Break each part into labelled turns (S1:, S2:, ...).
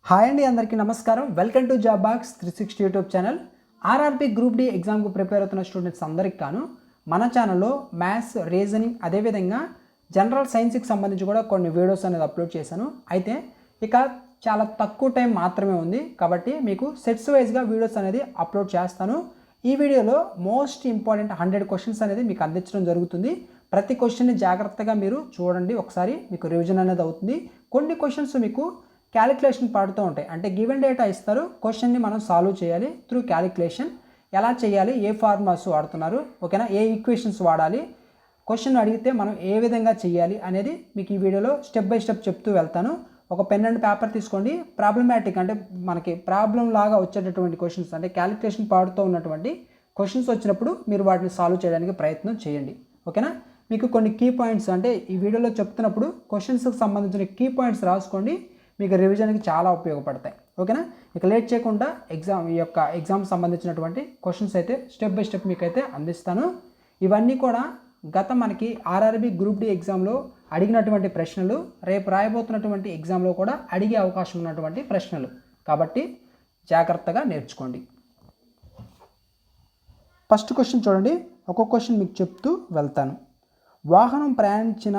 S1: Hi అండి, అందరికీ నమస్కారం. Welcome to job box 360 YouTube channel. RRB group D ఎగ్జామ్కు ప్రిపేర్ అవుతున్న స్టూడెంట్స్ అందరికీ గాను మన ఛానల్లో మ్యాథ్స్, రీజనింగ్, అదేవిధంగా జనరల్ సైన్స్కి సంబంధించి కూడా కొన్ని వీడియోస్ అనేది అప్లోడ్ చేశాను. అయితే ఇక చాలా తక్కువ టైం మాత్రమే ఉంది కాబట్టి మీకు సెట్స్ వైజ్గా వీడియోస్ అనేది అప్లోడ్ చేస్తాను. ఈ వీడియోలో మోస్ట్ ఇంపార్టెంట్ 100 క్వశ్చన్స్ అనేది మీకు అందించడం జరుగుతుంది. ప్రతి క్వశ్చన్ని జాగ్రత్తగా మీరు చూడండి, ఒకసారి మీకు రివిజన్ అనేది అవుతుంది. కొన్ని క్వశ్చన్స్ మీకు క్యాలిక్యులేషన్ పాడుతూ ఉంటాయి, అంటే గివెన్ డేటా ఇస్తారు, క్వశ్చన్ని మనం సాల్వ్ చేయాలి త్రూ క్యాలిక్యులేషన్. ఎలా చేయాలి, ఏ ఫార్ములాస్ వాడుతున్నారు, ఓకేనా, ఏ ఈక్వేషన్స్ వాడాలి, క్వశ్చన్ అడిగితే మనం ఏ విధంగా చేయాలి అనేది మీకు ఈ వీడియోలో స్టెప్ బై స్టెప్ చెప్తూ వెళ్తాను. ఒక పెన్ అండ్ పేపర్ తీసుకోండి. ప్రాబ్లమాటిక్ అంటే మనకి ప్రాబ్లం లాగా వచ్చేటటువంటి క్వశ్చన్స్, అంటే క్యాలిక్యులేషన్ పాడుతూ ఉన్నటువంటి క్వశ్చన్స్ వచ్చినప్పుడు మీరు వాటిని సాల్వ్ చేయడానికి ప్రయత్నం చేయండి, ఓకేనా. మీకు కొన్ని కీ పాయింట్స్, అంటే ఈ వీడియోలో చెప్తున్నప్పుడు క్వశ్చన్స్కి సంబంధించిన కీ పాయింట్స్ రాసుకోండి, మీకు రివిజన్కి చాలా ఉపయోగపడతాయి, ఓకేనా. ఇక లేట్ చేయకుండా ఎగ్జామ్ సంబంధించినటువంటి క్వశ్చన్స్ అయితే స్టెప్ బై స్టెప్ మీకు అయితే అందిస్తాను. ఇవన్నీ కూడా గత మనకి ఆర్ఆర్బీ గ్రూప్ డి ఎగ్జామ్లో అడిగినటువంటి ప్రశ్నలు, రేపు రాయబోతున్నటువంటి ఎగ్జామ్లో కూడా అడిగే అవకాశం ఉన్నటువంటి ప్రశ్నలు కాబట్టి జాగ్రత్తగా నేర్చుకోండి. ఫస్ట్ క్వశ్చన్ చూడండి, ఒక్కొక్క క్వశ్చన్ మీకు చెప్తూ వెళ్తాను. వాహనం ప్రయాణించిన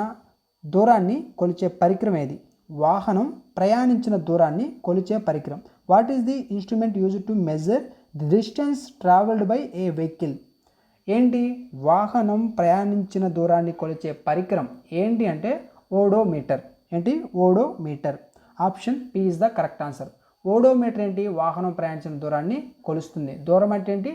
S1: దూరాన్ని కొలిచే పరికరం ఏది? వాహనం ప్రయాణించిన దూరాన్ని కొలిచే పరికరం. What is the instrument used to measure the distance travelled by A vehicle? ఏంటి? వాహనం ప్రయాణించిన దూరాన్ని కొలిచే పరికరం ఏంటి అంటే ఓడోమీటర్. ఏంటి? Odometer. Option P is the correct answer. Odometer ఏంటి? వాహనం ప్రయాణించిన దూరాన్ని కొలుస్తుంది. దూరం అంటే ఏంటి?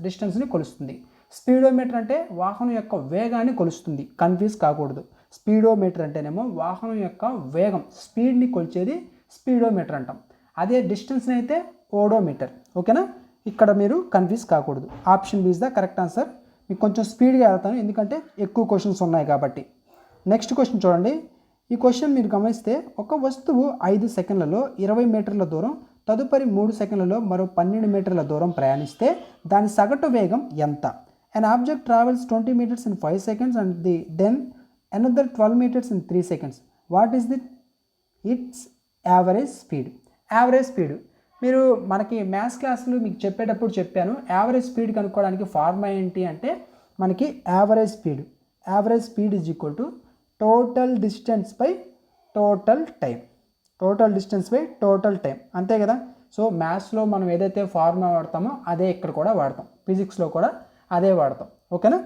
S1: డిస్టెన్స్ని కొలుస్తుంది. స్పీడోమీటర్ అంటే వాహనం యొక్క వేగాన్ని కొలుస్తుంది, కన్ఫ్యూజ్ కాకూడదు. స్పీడోమీటర్ అంటేనేమో వాహనం యొక్క వేగం, స్పీడ్ని కొలిచేది స్పీడోమీటర్ అంటాం. అదే డిస్టెన్స్ని అయితే ఓడోమీటర్, ఓకేనా. ఇక్కడ మీరు కన్ఫ్యూజ్ కాకూడదు. Option B is the correct answer. మీకు కొంచెం స్పీడ్గా వెళ్తాను ఎందుకంటే ఎక్కువ క్వశ్చన్స్ ఉన్నాయి కాబట్టి. నెక్స్ట్ క్వశ్చన్ చూడండి. ఈ క్వశ్చన్ మీరు గమనిస్తే, ఒక వస్తువు 5 సెకండ్లలో 20 మీటర్ల దూరం, తదుపరి 3 సెకండ్లలో మరో 12 మీటర్ల దూరం ప్రయాణిస్తే దాని సగటు వేగం ఎంత? An object travels 20 meters in 5 seconds and then another 12 meters in 3 seconds. What is its average speed? Average speed మీరు మనకి మ్యాథ్స్ క్లాసులు మీకు చెప్పేటప్పుడు చెప్పాను. యావరేజ్ స్పీడ్ కనుక్కోవడానికి ఫార్ములా ఏంటి అంటే మనకి average speed is equal to total distance by total time. అంతే కదా. సో మ్యాథ్స్లో మనం ఏదైతే ఫార్ములా వాడతామో అదే ఇక్కడ కూడా వాడతాం, ఫిజిక్స్లో కూడా అదే వాడతాం, ఓకేనా.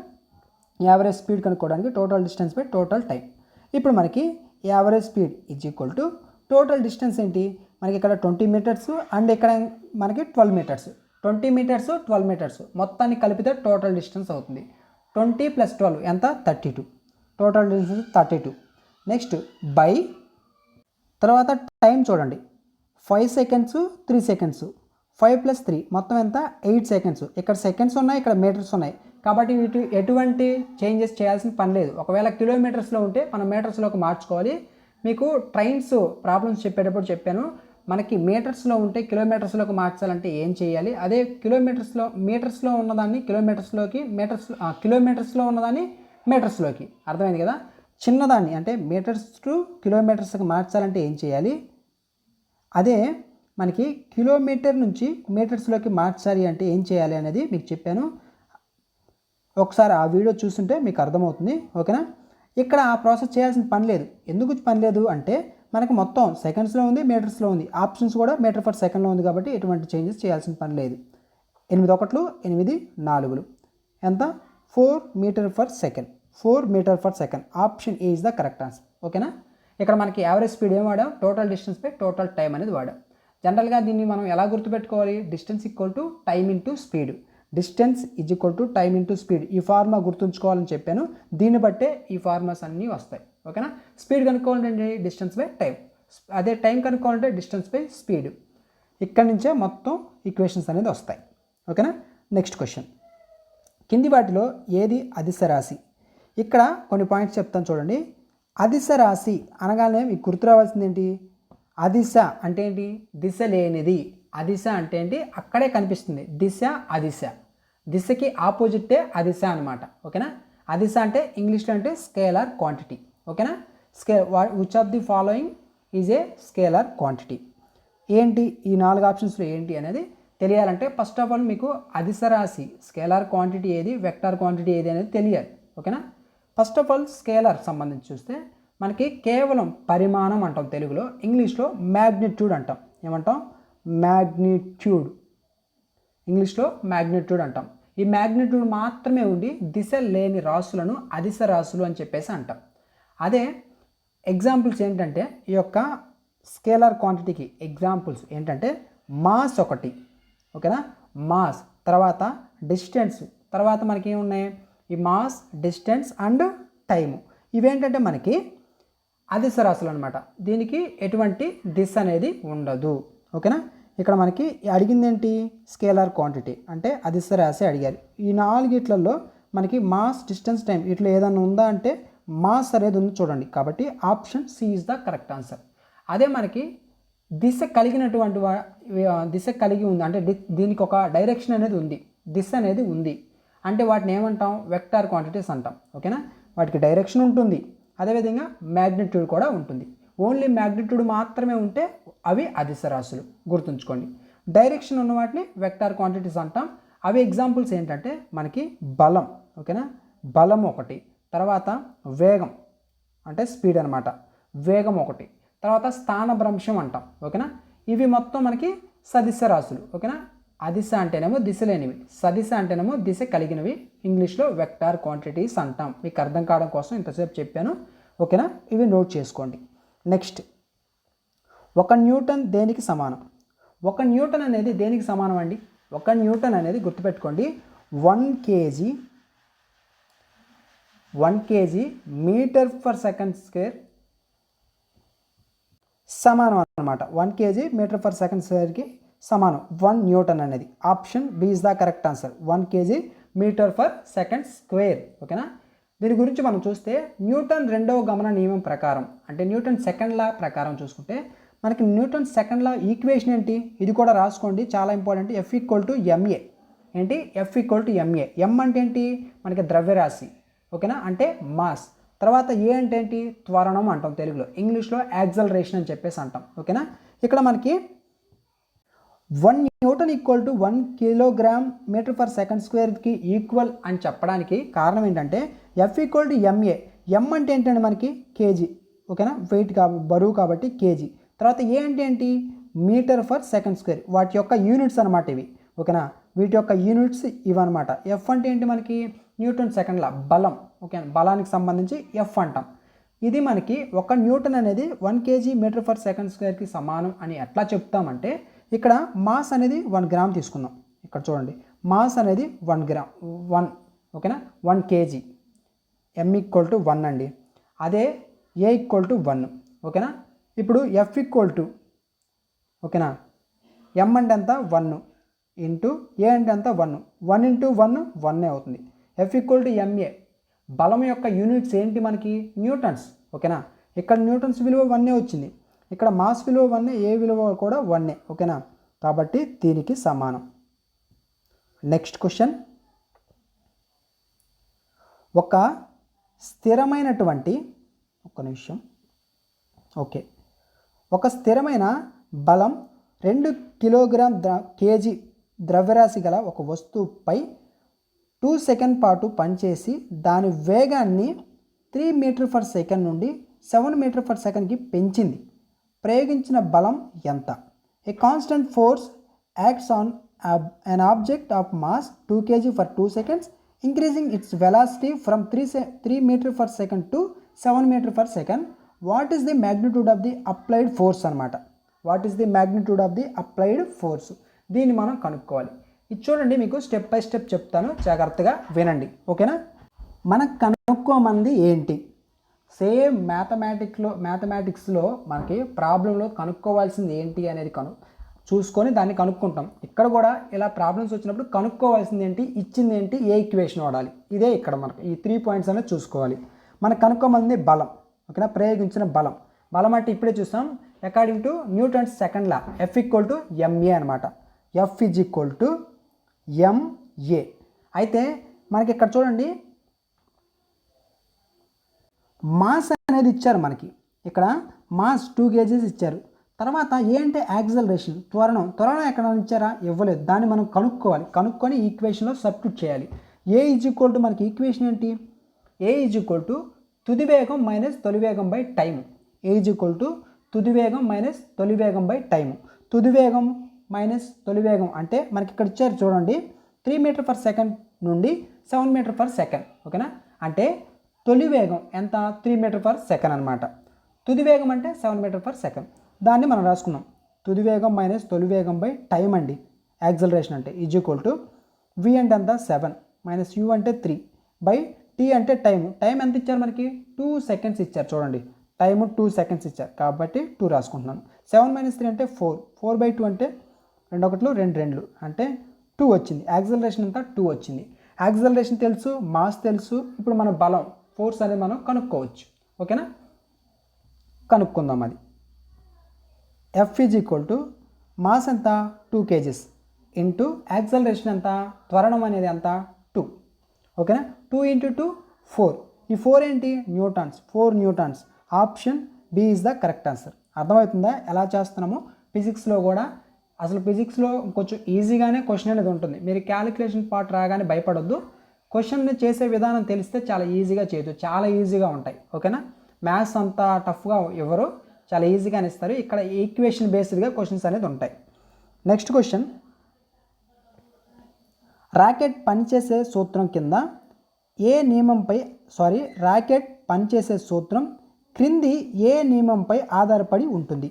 S1: యావరేజ్ స్పీడ్ కనుక్కోవడానికి total distance by total time. ఇప్పుడు మనకి average speed is equal to total distance ఏంటి? మనకి ఇక్కడ 20 మీటర్స్ అండ్ ఇక్కడ మనకి 12 మీటర్స్. 20 మీటర్స్ 12 మీటర్స్ మొత్తాన్ని కలిపితే టోటల్ డిస్టెన్స్ అవుతుంది. 20 + 12 ఎంత? 32. Total distance 32. నెక్స్ట్ బై తర్వాత టైం చూడండి, 5 సెకండ్స్ 3 సెకండ్స్, 5 + 3 మొత్తం ఎంత? 8 సెకండ్స్. ఇక్కడ సెకండ్స్ ఉన్నాయి, ఇక్కడ మీటర్స్ ఉన్నాయి కాబట్టి వీటి ఎటువంటి చేంజెస్ చేయాల్సిన పని లేదు. ఒకవేళ కిలోమీటర్స్లో ఉంటే మనం మీటర్స్లోకి మార్చుకోవాలి. మీకు ట్రైన్స్ ప్రాబ్లమ్స్ చెప్పేటప్పుడు చెప్పాను, మనకి మీటర్స్లో ఉంటే కిలోమీటర్స్లోకి మార్చాలంటే ఏం చేయాలి, అదే మీటర్స్లో ఉన్నదాన్ని కిలోమీటర్స్లో ఉన్నదాన్ని మీటర్స్లోకి. అర్థమైంది కదా. చిన్నదాన్ని అంటే మీటర్స్ టు కిలోమీటర్స్కి మార్చాలంటే ఏం చేయాలి, అదే మనకి కిలోమీటర్ నుంచి మీటర్స్లోకి మార్చాలి అంటే ఏం చేయాలి అనేది మీకు చెప్పాను. ఒకసారి ఆ వీడియో చూస్తుంటే మీకు అర్థమవుతుంది, ఓకేనా. ఇక్కడ ఆ ప్రాసెస్ చేయాల్సిన పని లేదు. ఎందుకు పని లేదు అంటే మనకు మొత్తం సెకండ్స్లో ఉంది, మీటర్స్లో ఉంది, ఆప్షన్స్ కూడా మీటర్ ఫర్ సెకండ్లో ఉంది కాబట్టి ఎటువంటి చేంజెస్ చేయాల్సిన పని లేదు. 8 1 8 4 ఎంత? 4 meter per second. Option A is the correct answer, ఓకేనా. ఇక్కడ మనకి యావరేజ్ స్పీడ్ ఏం వాడాం? Total distance by total time అనేది వాడాం. జనరల్గా దీన్ని మనం ఎలా గుర్తుపెట్టుకోవాలి? Distance equal to time into speed. ఈ ఫార్ములా గుర్తుంచుకోవాలని చెప్పాను. దీన్ని బట్టే ఈ ఫార్ములాస్ అన్నీ వస్తాయి, ఓకేనా. స్పీడ్ కనుక్కోవాలంటే డిస్టెన్స్ బై టైం, అదే టైం కనుక్కోవాలంటే డిస్టెన్స్ బై స్పీడ్. ఇక్కడి నుంచే మొత్తం ఈక్వేషన్స్ అనేది వస్తాయి, ఓకేనా. నెక్స్ట్ క్వశ్చన్, కింది వాటిలో ఏది అదిశ రాశి? ఇక్కడ కొన్ని పాయింట్స్ చెప్తాను చూడండి. అదిశ రాశి అనగానే మీకు గుర్తు రావాల్సింది ఏంటి? అదిశ అంటే ఏంటి? దిశ లేనిది. అదిశ అంటే ఏంటి? అక్కడే కనిపిస్తుంది. దిశ, అదిశ. దిశకి ఆపోజిట్టే అదిశ అనమాట, ఓకేనా. అదిశ అంటే ఇంగ్లీష్లో అంటే స్కేలార్ క్వాంటిటీ, ఓకేనా. Which of the following is a scalar quantity? ఏంటి ఈ 4 ఆప్షన్స్లో ఏంటి అనేది తెలియాలంటే ఫస్ట్ ఆఫ్ ఆల్ మీకు అదిశ రాశి స్కేలార్ క్వాంటిటీ ఏది, వెక్టార్ క్వాంటిటీ ఏది అనేది తెలియాలి. ఓకేనా. ఫస్ట్ ఆఫ్ ఆల్ స్కేలార్ సంబంధించి చూస్తే మనకి కేవలం పరిమాణం అంటాం తెలుగులో, ఇంగ్లీష్లో మ్యాగ్నిట్యూడ్ అంటాం. ఏమంటాం? మ్యాగ్నిట్యూడ్. ఇంగ్లీష్లో మ్యాగ్నిట్యూడ్ అంటాం. ఈ మ్యాగ్నిట్యూడ్ మాత్రమే ఉండి దిశ లేని రాశులను అదిశ రాశులు అని చెప్పేసి అంటాం. అదే ఎగ్జాంపుల్స్ ఏంటంటే ఈ యొక్క స్కేలార్ క్వాంటిటీకి ఎగ్జాంపుల్స్ ఏంటంటే మాస్ ఒకటి. ఓకేనా. మాస్ తర్వాత డిస్టెన్స్, తర్వాత మనకి ఏమున్నాయి? ఈ మాస్, డిస్టెన్స్ అండ్ టైము. ఇవేంటంటే మనకి అదిశ రాశులు అనమాట. దీనికి ఎటువంటి దిశ అనేది ఉండదు. ఓకేనా. ఇక్కడ మనకి అడిగింది ఏంటి? స్కేలార్ క్వాంటిటీ అంటే అదిశ రాశి అడిగారు. ఈ 4 మనకి మాస్, డిస్టెన్స్, టైం ఇట్లా ఏదైనా ఉందా అంటే మాస్ అనేది ఉంది చూడండి. కాబట్టి option C is the correct answer. అదే మనకి దిశ కలిగినటువంటి దిశ కలిగి ఉంది అంటే దీనికి ఒక డైరెక్షన్ అనేది ఉంది, దిశ అనేది ఉంది అంటే వాటిని ఏమంటాం? వెక్టార్ క్వాంటిటీస్ అంటాం. ఓకేనా. వాటికి డైరెక్షన్ ఉంటుంది, అదేవిధంగా మ్యాగ్నిట్యూడ్ కూడా ఉంటుంది. ఓన్లీ మ్యాగ్నిట్యూడ్ మాత్రమే ఉంటే అవి అదిశ రాశులు, గుర్తుంచుకోండి. డైరెక్షన్ ఉన్న వాటిని వెక్టార్ క్వాంటిటీస్ అంటాం. అవి ఎగ్జాంపుల్స్ ఏంటంటే మనకి బలం. ఓకేనా. బలం ఒకటి, తర్వాత వేగం అంటే స్పీడ్ అనమాట, వేగం ఒకటి, తర్వాత స్థానభ్రంశం అంటాం. ఓకేనా. ఇవి మొత్తం మనకి సదిశ రాశులు. ఓకేనా. అదిశ అంటేనేమో దిశ లేనివి, సదిశ అంటేనేమో దిశ కలిగినవి. ఇంగ్లీష్లో వెక్టార్ క్వాంటిటీస్ అంటాం. మీకు అర్థం కావడం కోసం ఇంతసేపు చెప్పాను. ఓకేనా. ఇవి నోట్ చేసుకోండి. నెక్స్ట్, 1 న్యూటన్ దేనికి సమానం? 1 న్యూటన్ అనేది దేనికి సమానం అండి? 1 న్యూటన్ అనేది గుర్తుపెట్టుకోండి 1 kg metre per second square సమానం అనమాట. 1 కేజీ మీటర్ పర్ సెకండ్ స్క్వేర్కి సమానం 1 న్యూటన్ అనేది. Option B is the correct answer. 1 kg metre per second square. ఓకేనా. దీని గురించి మనం చూస్తే న్యూటన్ రెండవ గమన నియమం ప్రకారం అంటే న్యూటన్ సెకండ్ లా ప్రకారం చూసుకుంటే మనకి న్యూటన్ సెకండ్ లా ఈక్వేషన్ ఏంటి? ఇది కూడా రాసుకోండి, చాలా ఇంపార్టెంట్. F = ma. ఏంటి? F = ma. m అంటే ఏంటి? మనకి ద్రవ్యరాశి. ఓకేనా. అంటే మాస్. తర్వాత ఏ అంటే ఏంటి? త్వరణం అంటాం తెలుగులో, ఇంగ్లీష్లో యాక్సలరేషన్ అని చెప్పేసి అంటాం. ఓకేనా. ఇక్కడ మనకి 1 newton = 1 kilogram meter per second స్క్వేర్కి ఈక్వల్ అని చెప్పడానికి కారణం ఏంటంటే F = ma. m అంటే ఏంటంటే మనకి కేజీ. ఓకేనా. వెయిట్ బరువు కాబట్టి కేజీ. తర్వాత ఏ అంటే ఏంటి? Metre per second square. వాటి యొక్క యూనిట్స్ అనమాట ఇవి. ఓకేనా. వీటి యొక్క యూనిట్స్ ఇవన్నమాట. F అంటే ఏంటి? మనకి న్యూటన్ సెకండ్ లా బలం. ఓకే, బలానికి సంబంధించి F అంటాం. ఇది మనకి 1 న్యూటన్ అనేది 1 కేజీ మీటర్ పర్ సెకండ్ స్క్వేర్కి సమానం అని ఎట్లా చెప్తామంటే ఇక్కడ మాస్ అనేది 1 గ్రామ్ తీసుకుందాం. ఇక్కడ చూడండి, మాస్ అనేది 1 గ్రామ్ 1. ఓకేనా. 1 కేజీ. m = 1 అండి. అదే a = 1. ఓకేనా. ఇప్పుడు F = ఓకేనా, m అంటే ఎంత? 1 ఇంటూ a అంటే ఎంత? 1. 1 × 1 1 అవుతుంది. F = ma. బలం యొక్క యూనిట్స్ ఏంటి మనకి? న్యూటన్స్. ఓకేనా. ఇక్కడ న్యూటన్స్ విలువ 1 వచ్చింది, ఇక్కడ మాస్ విలువ 1, ఏ విలువ కూడా 1. ఓకేనా. కాబట్టి దీనికి సమానం. నెక్స్ట్ క్వశ్చన్, ఒక స్థిరమైనటువంటి ఒక స్థిరమైన బలం 2 కిలోగ్రామ్ కేజీ ద్రవ్యరాశి గల ఒక వస్తువుపై 2 సెకండ్ పాటు పనిచేసి దాని వేగాన్ని 3 మీటర్ పర్ సెకండ్ నుండి 7 మీటర్ పర్ సెకండ్కి పెంచింది. ప్రయోగించిన బలం ఎంత? A constant force acts on an object of mass 2 kg for 2 seconds, increasing its velocity from 3 meter per second to 7 meter per second. What is the magnitude of the applied force అనమాట. What is the magnitude of the applied force? దీన్ని మనం కనుక్కోవాలి. ఇది చూడండి, మీకు step by step చెప్తాను, జాగ్రత్తగా వినండి. ఓకేనా. మనకు కనుక్కోమంది ఏంటి? సేమ్ మ్యాథమెటిక్స్లో మనకి ప్రాబ్లంలో కనుక్కోవాల్సింది ఏంటి అనేది చూసుకొని దాన్ని కనుక్కుంటాం. ఇక్కడ కూడా ఇలా ప్రాబ్లమ్స్ వచ్చినప్పుడు కనుక్కోవాల్సింది ఏంటి, ఇచ్చింది ఏంటి, ఏ ఈక్వేషన్ వాడాలి, ఇదే ఇక్కడ మనకు ఈ 3 పాయింట్స్ అనేది చూసుకోవాలి. మనకు కనుక్కోమంది బలం. ఓకేనా. ప్రయోగించిన బలం. బలం అంటే ఇప్పుడే చూస్తాం, according to Newton's second law F = ma అనమాట. F = ma. అయితే మనకి ఇక్కడ చూడండి, మాస్ అనేది ఇచ్చారు మనకి. ఇక్కడ మాస్ 2 kgs ఇచ్చారు, తర్వాత ఏ అంటే యాక్సలరేషన్, త్వరణం ఎక్కడ ఇచ్చారా, ఇవ్వలేదు. దాన్ని మనం కనుక్కొని ఈక్వేషన్లో సబ్స్టిట్యూట్ చేయాలి. ఏ ఈజ్ ఈక్వల్ టు మనకి ఈక్వేషన్ ఏంటి, ఏ ఈజ్ ఈక్వల్ టు తుది వేగం మైనస్ తొలి వేగం by time. A is equal to తుది వేగం మైనస్ తొలి వేగం బై టైం. తుది వేగం మైనస్ తొలి వేగం అంటే మనకి ఇక్కడ ఇచ్చారు చూడండి, 3 మీటర్ పర్ సెకండ్ నుండి 7 మీటర్ పర్ సెకండ్. ఓకేనా, అంటే తొలి వేగం ఎంత, 3 మీటర్ పర్ సెకండ్ అనమాట. తుది వేగం అంటే 7 మీటర్ పర్ సెకండ్. దాన్ని మనం రాసుకున్నాం, తుది వేగం మైనస్ తొలి వేగం బై టైం అండి యాక్సలరేషన్ అంటే. ఈజ్ ఈక్వల్ టు వి అంటే ఎంత 7 మైనస్ యూ అంటే 3 బై టీ అంటే టైం ఎంత ఇచ్చారు మనకి, 2 సెకండ్స్ ఇచ్చారు చూడండి, టైము 2 సెకండ్స్ ఇచ్చారు కాబట్టి 2 రాసుకుంటున్నాను. 7 మైనస్ 3 అంటే 4 బై 2 అంటే 2 ఒకట్లు 2 రెండ్లు అంటే 2 వచ్చింది. యాక్సలరేషన్ అంతా 2 వచ్చింది. యాక్సలరేషన్ తెలుసు, మాస్ తెలుసు. ఇప్పుడు మన బలం ఫోర్స్ అనేది మనం కనుక్కోవచ్చు. ఓకేనా, కనుక్కుందాం. అది F is equal to mass ఎంత 2 kgs ఇంటూ యాక్సలరేషన్ ఎంత, త్వరణం అనేది ఎంత 2. ఓకేనా, 2 ఇంటూ 2 4. ఈ 4 ఏంటి, newtons, 4 newtons. Option B is the correct answer. అర్థమవుతుందా ఎలా చేస్తున్నామో. ఫిజిక్స్లో కూడా అసలు ఫిజిక్స్లో కొంచెం ఈజీగానే క్వశ్చన్ అనేది ఉంటుంది. మీరు క్యాలిక్యులేషన్ పార్ట్ రాగానే భయపడొద్దు. క్వశ్చన్ని చేసే విధానం తెలిస్తే చాలా ఈజీగా చేయొచ్చు, చాలా ఈజీగా ఉంటాయి. ఓకేనా, మ్యాథ్స్ అంత టఫ్గా ఇవ్వరు, చాలా ఈజీగానే ఇస్తారు. ఇక్కడ ఈక్వేషన్ బేస్డ్గా క్వశ్చన్స్ అనేది ఉంటాయి. నెక్స్ట్ క్వశ్చన్, రాకెట్ పనిచేసే సూత్రం కింద ఏ నియమంపై రాకెట్ పనిచేసే సూత్రం క్రింది ఏ నియమంపై ఆధారపడి ఉంటుంది.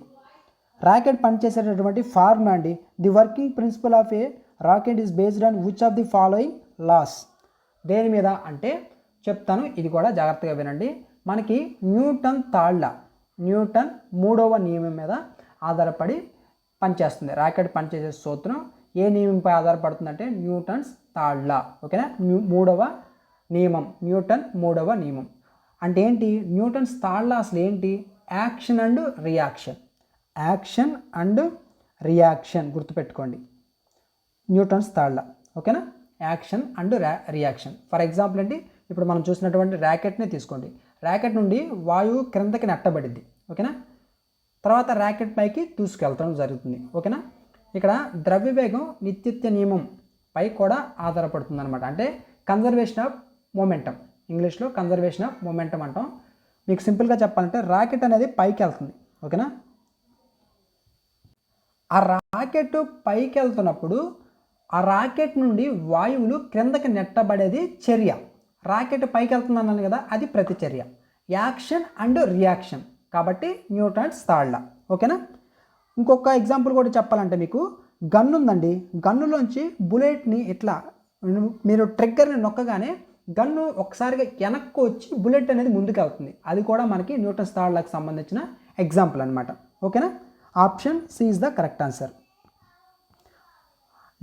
S1: రాకెట్ పనిచేసేటటువంటి ఫార్ములా అండి. The working principle of a rocket is based on which of the following laws. దేని మీద అంటే చెప్తాను, ఇది కూడా జాగ్రత్తగా వినండి. మనకి న్యూటన్ మూడవ నియమం మీద ఆధారపడి పనిచేస్తుంది. రాకెట్ పనిచేసే సూత్రం ఏ నియమంపై ఆధారపడుతుందంటే న్యూటన్స్ థర్డ్ లా. ఓకేనా, న్యూటన్ మూడవ నియమం అంటే ఏంటి, న్యూటన్స్ థర్డ్ లా అసలు ఏంటి, యాక్షన్ అండ్ రియాక్షన్ గుర్తుపెట్టుకోండి. Newton's third law. ఓకేనా, action and reaction. For example ఏంటి, ఇప్పుడు మనం చూసినటువంటి ర్యాకెట్ని తీసుకోండి. ర్యాకెట్ నుండి వాయువు క్రిందకి నెట్టబడింది. ఓకేనా, తర్వాత ర్యాకెట్ పైకి దూసుకెళ్తడం జరుగుతుంది. ఓకేనా, ఇక్కడ ద్రవ్యవేగం నిత్యత్వ నియమం పై కూడా ఆధారపడుతుంది అనమాట. అంటే కన్జర్వేషన్ ఆఫ్ మొమెంటం, ఇంగ్లీష్లో కన్జర్వేషన్ ఆఫ్ మొమెంటం అంటాం. మీకు సింపుల్గా చెప్పాలంటే రాకెట్ అనేది పైకి వెళ్తుంది. ఓకేనా, ఆ రాకెట్ పైకి వెళ్తున్నప్పుడు ఆ రాకెట్ నుండి వాయువులు క్రిందకి నెట్టబడేది చర్య. రాకెట్ పైకి వెళ్తుంది అన్నాను కదా, అది ప్రతిచర్య, యాక్షన్ అండ్ రియాక్షన్. కాబట్టి న్యూటన్స్ థర్డ్ లా. ఓకేనా, ఇంకొక ఎగ్జాంపుల్ కూడా చెప్పాలంటే మీకు గన్ ఉందండి. గన్నులోంచి బుల్లెట్ని ఇట్లా మీరు ట్రిగ్గర్ని నొక్కగానే గన్ను ఒకసారిగా వెనక్కి వచ్చి బుల్లెట్ అనేది ముందుకు వెళ్తుంది. అది కూడా మనకి న్యూటన్స్ థర్డ్ లాకి సంబంధించిన ఎగ్జాంపుల్ అనమాట. ఓకేనా, option C is the correct answer.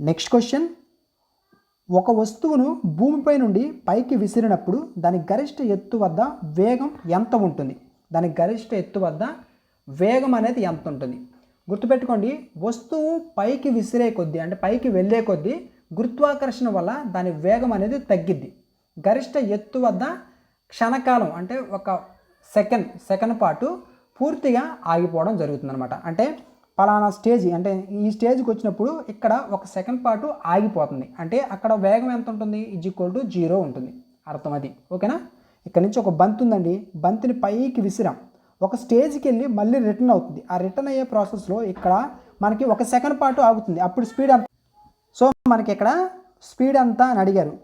S1: Next question, ఒక వస్తువును భూమిపై నుండి పైకి విసిరినప్పుడు దాని గరిష్ట ఎత్తు వద్ద వేగం ఎంత ఉంటుంది. దాని గరిష్ట ఎత్తు వద్ద వేగం అనేది ఎంత ఉంటుంది గుర్తుపెట్టుకోండి. వస్తువు పైకి విసిరే కొద్దీ అంటే పైకి వెళ్ళే కొద్దీ గురుత్వాకర్షణ వల్ల దాని వేగం అనేది తగ్గిద్ది. గరిష్ట ఎత్తు వద్ద క్షణకాలం అంటే ఒక సెకండ్ పాటు పూర్తిగా ఆగిపోవడం జరుగుతుందన్నమాట. అంటే పలానా స్టేజ్ అంటే ఈ స్టేజ్కి వచ్చినప్పుడు ఇక్కడ ఒక సెకండ్ పాటు ఆగిపోతుంది. అంటే అక్కడ వేగం ఎంత ఉంటుంది, =0 ఉంటుంది. అర్థం అది. ఓకేనా, ఇక్కడ నుంచి ఒక బంతి ఉందండి, బంతిని పైకి విసిరాం, ఒక స్టేజ్కి వెళ్ళి మళ్ళీ రిటర్న్ అవుతుంది. ఆ రిటర్న్ అయ్యే ప్రాసెస్లో ఇక్కడ మనకి ఒక సెకండ్ పాటు ఆగుతుంది. అప్పుడు స్పీడ్ అంత. సో మనకి ఇక్కడ స్పీడ్ అంతా అని అడిగారు.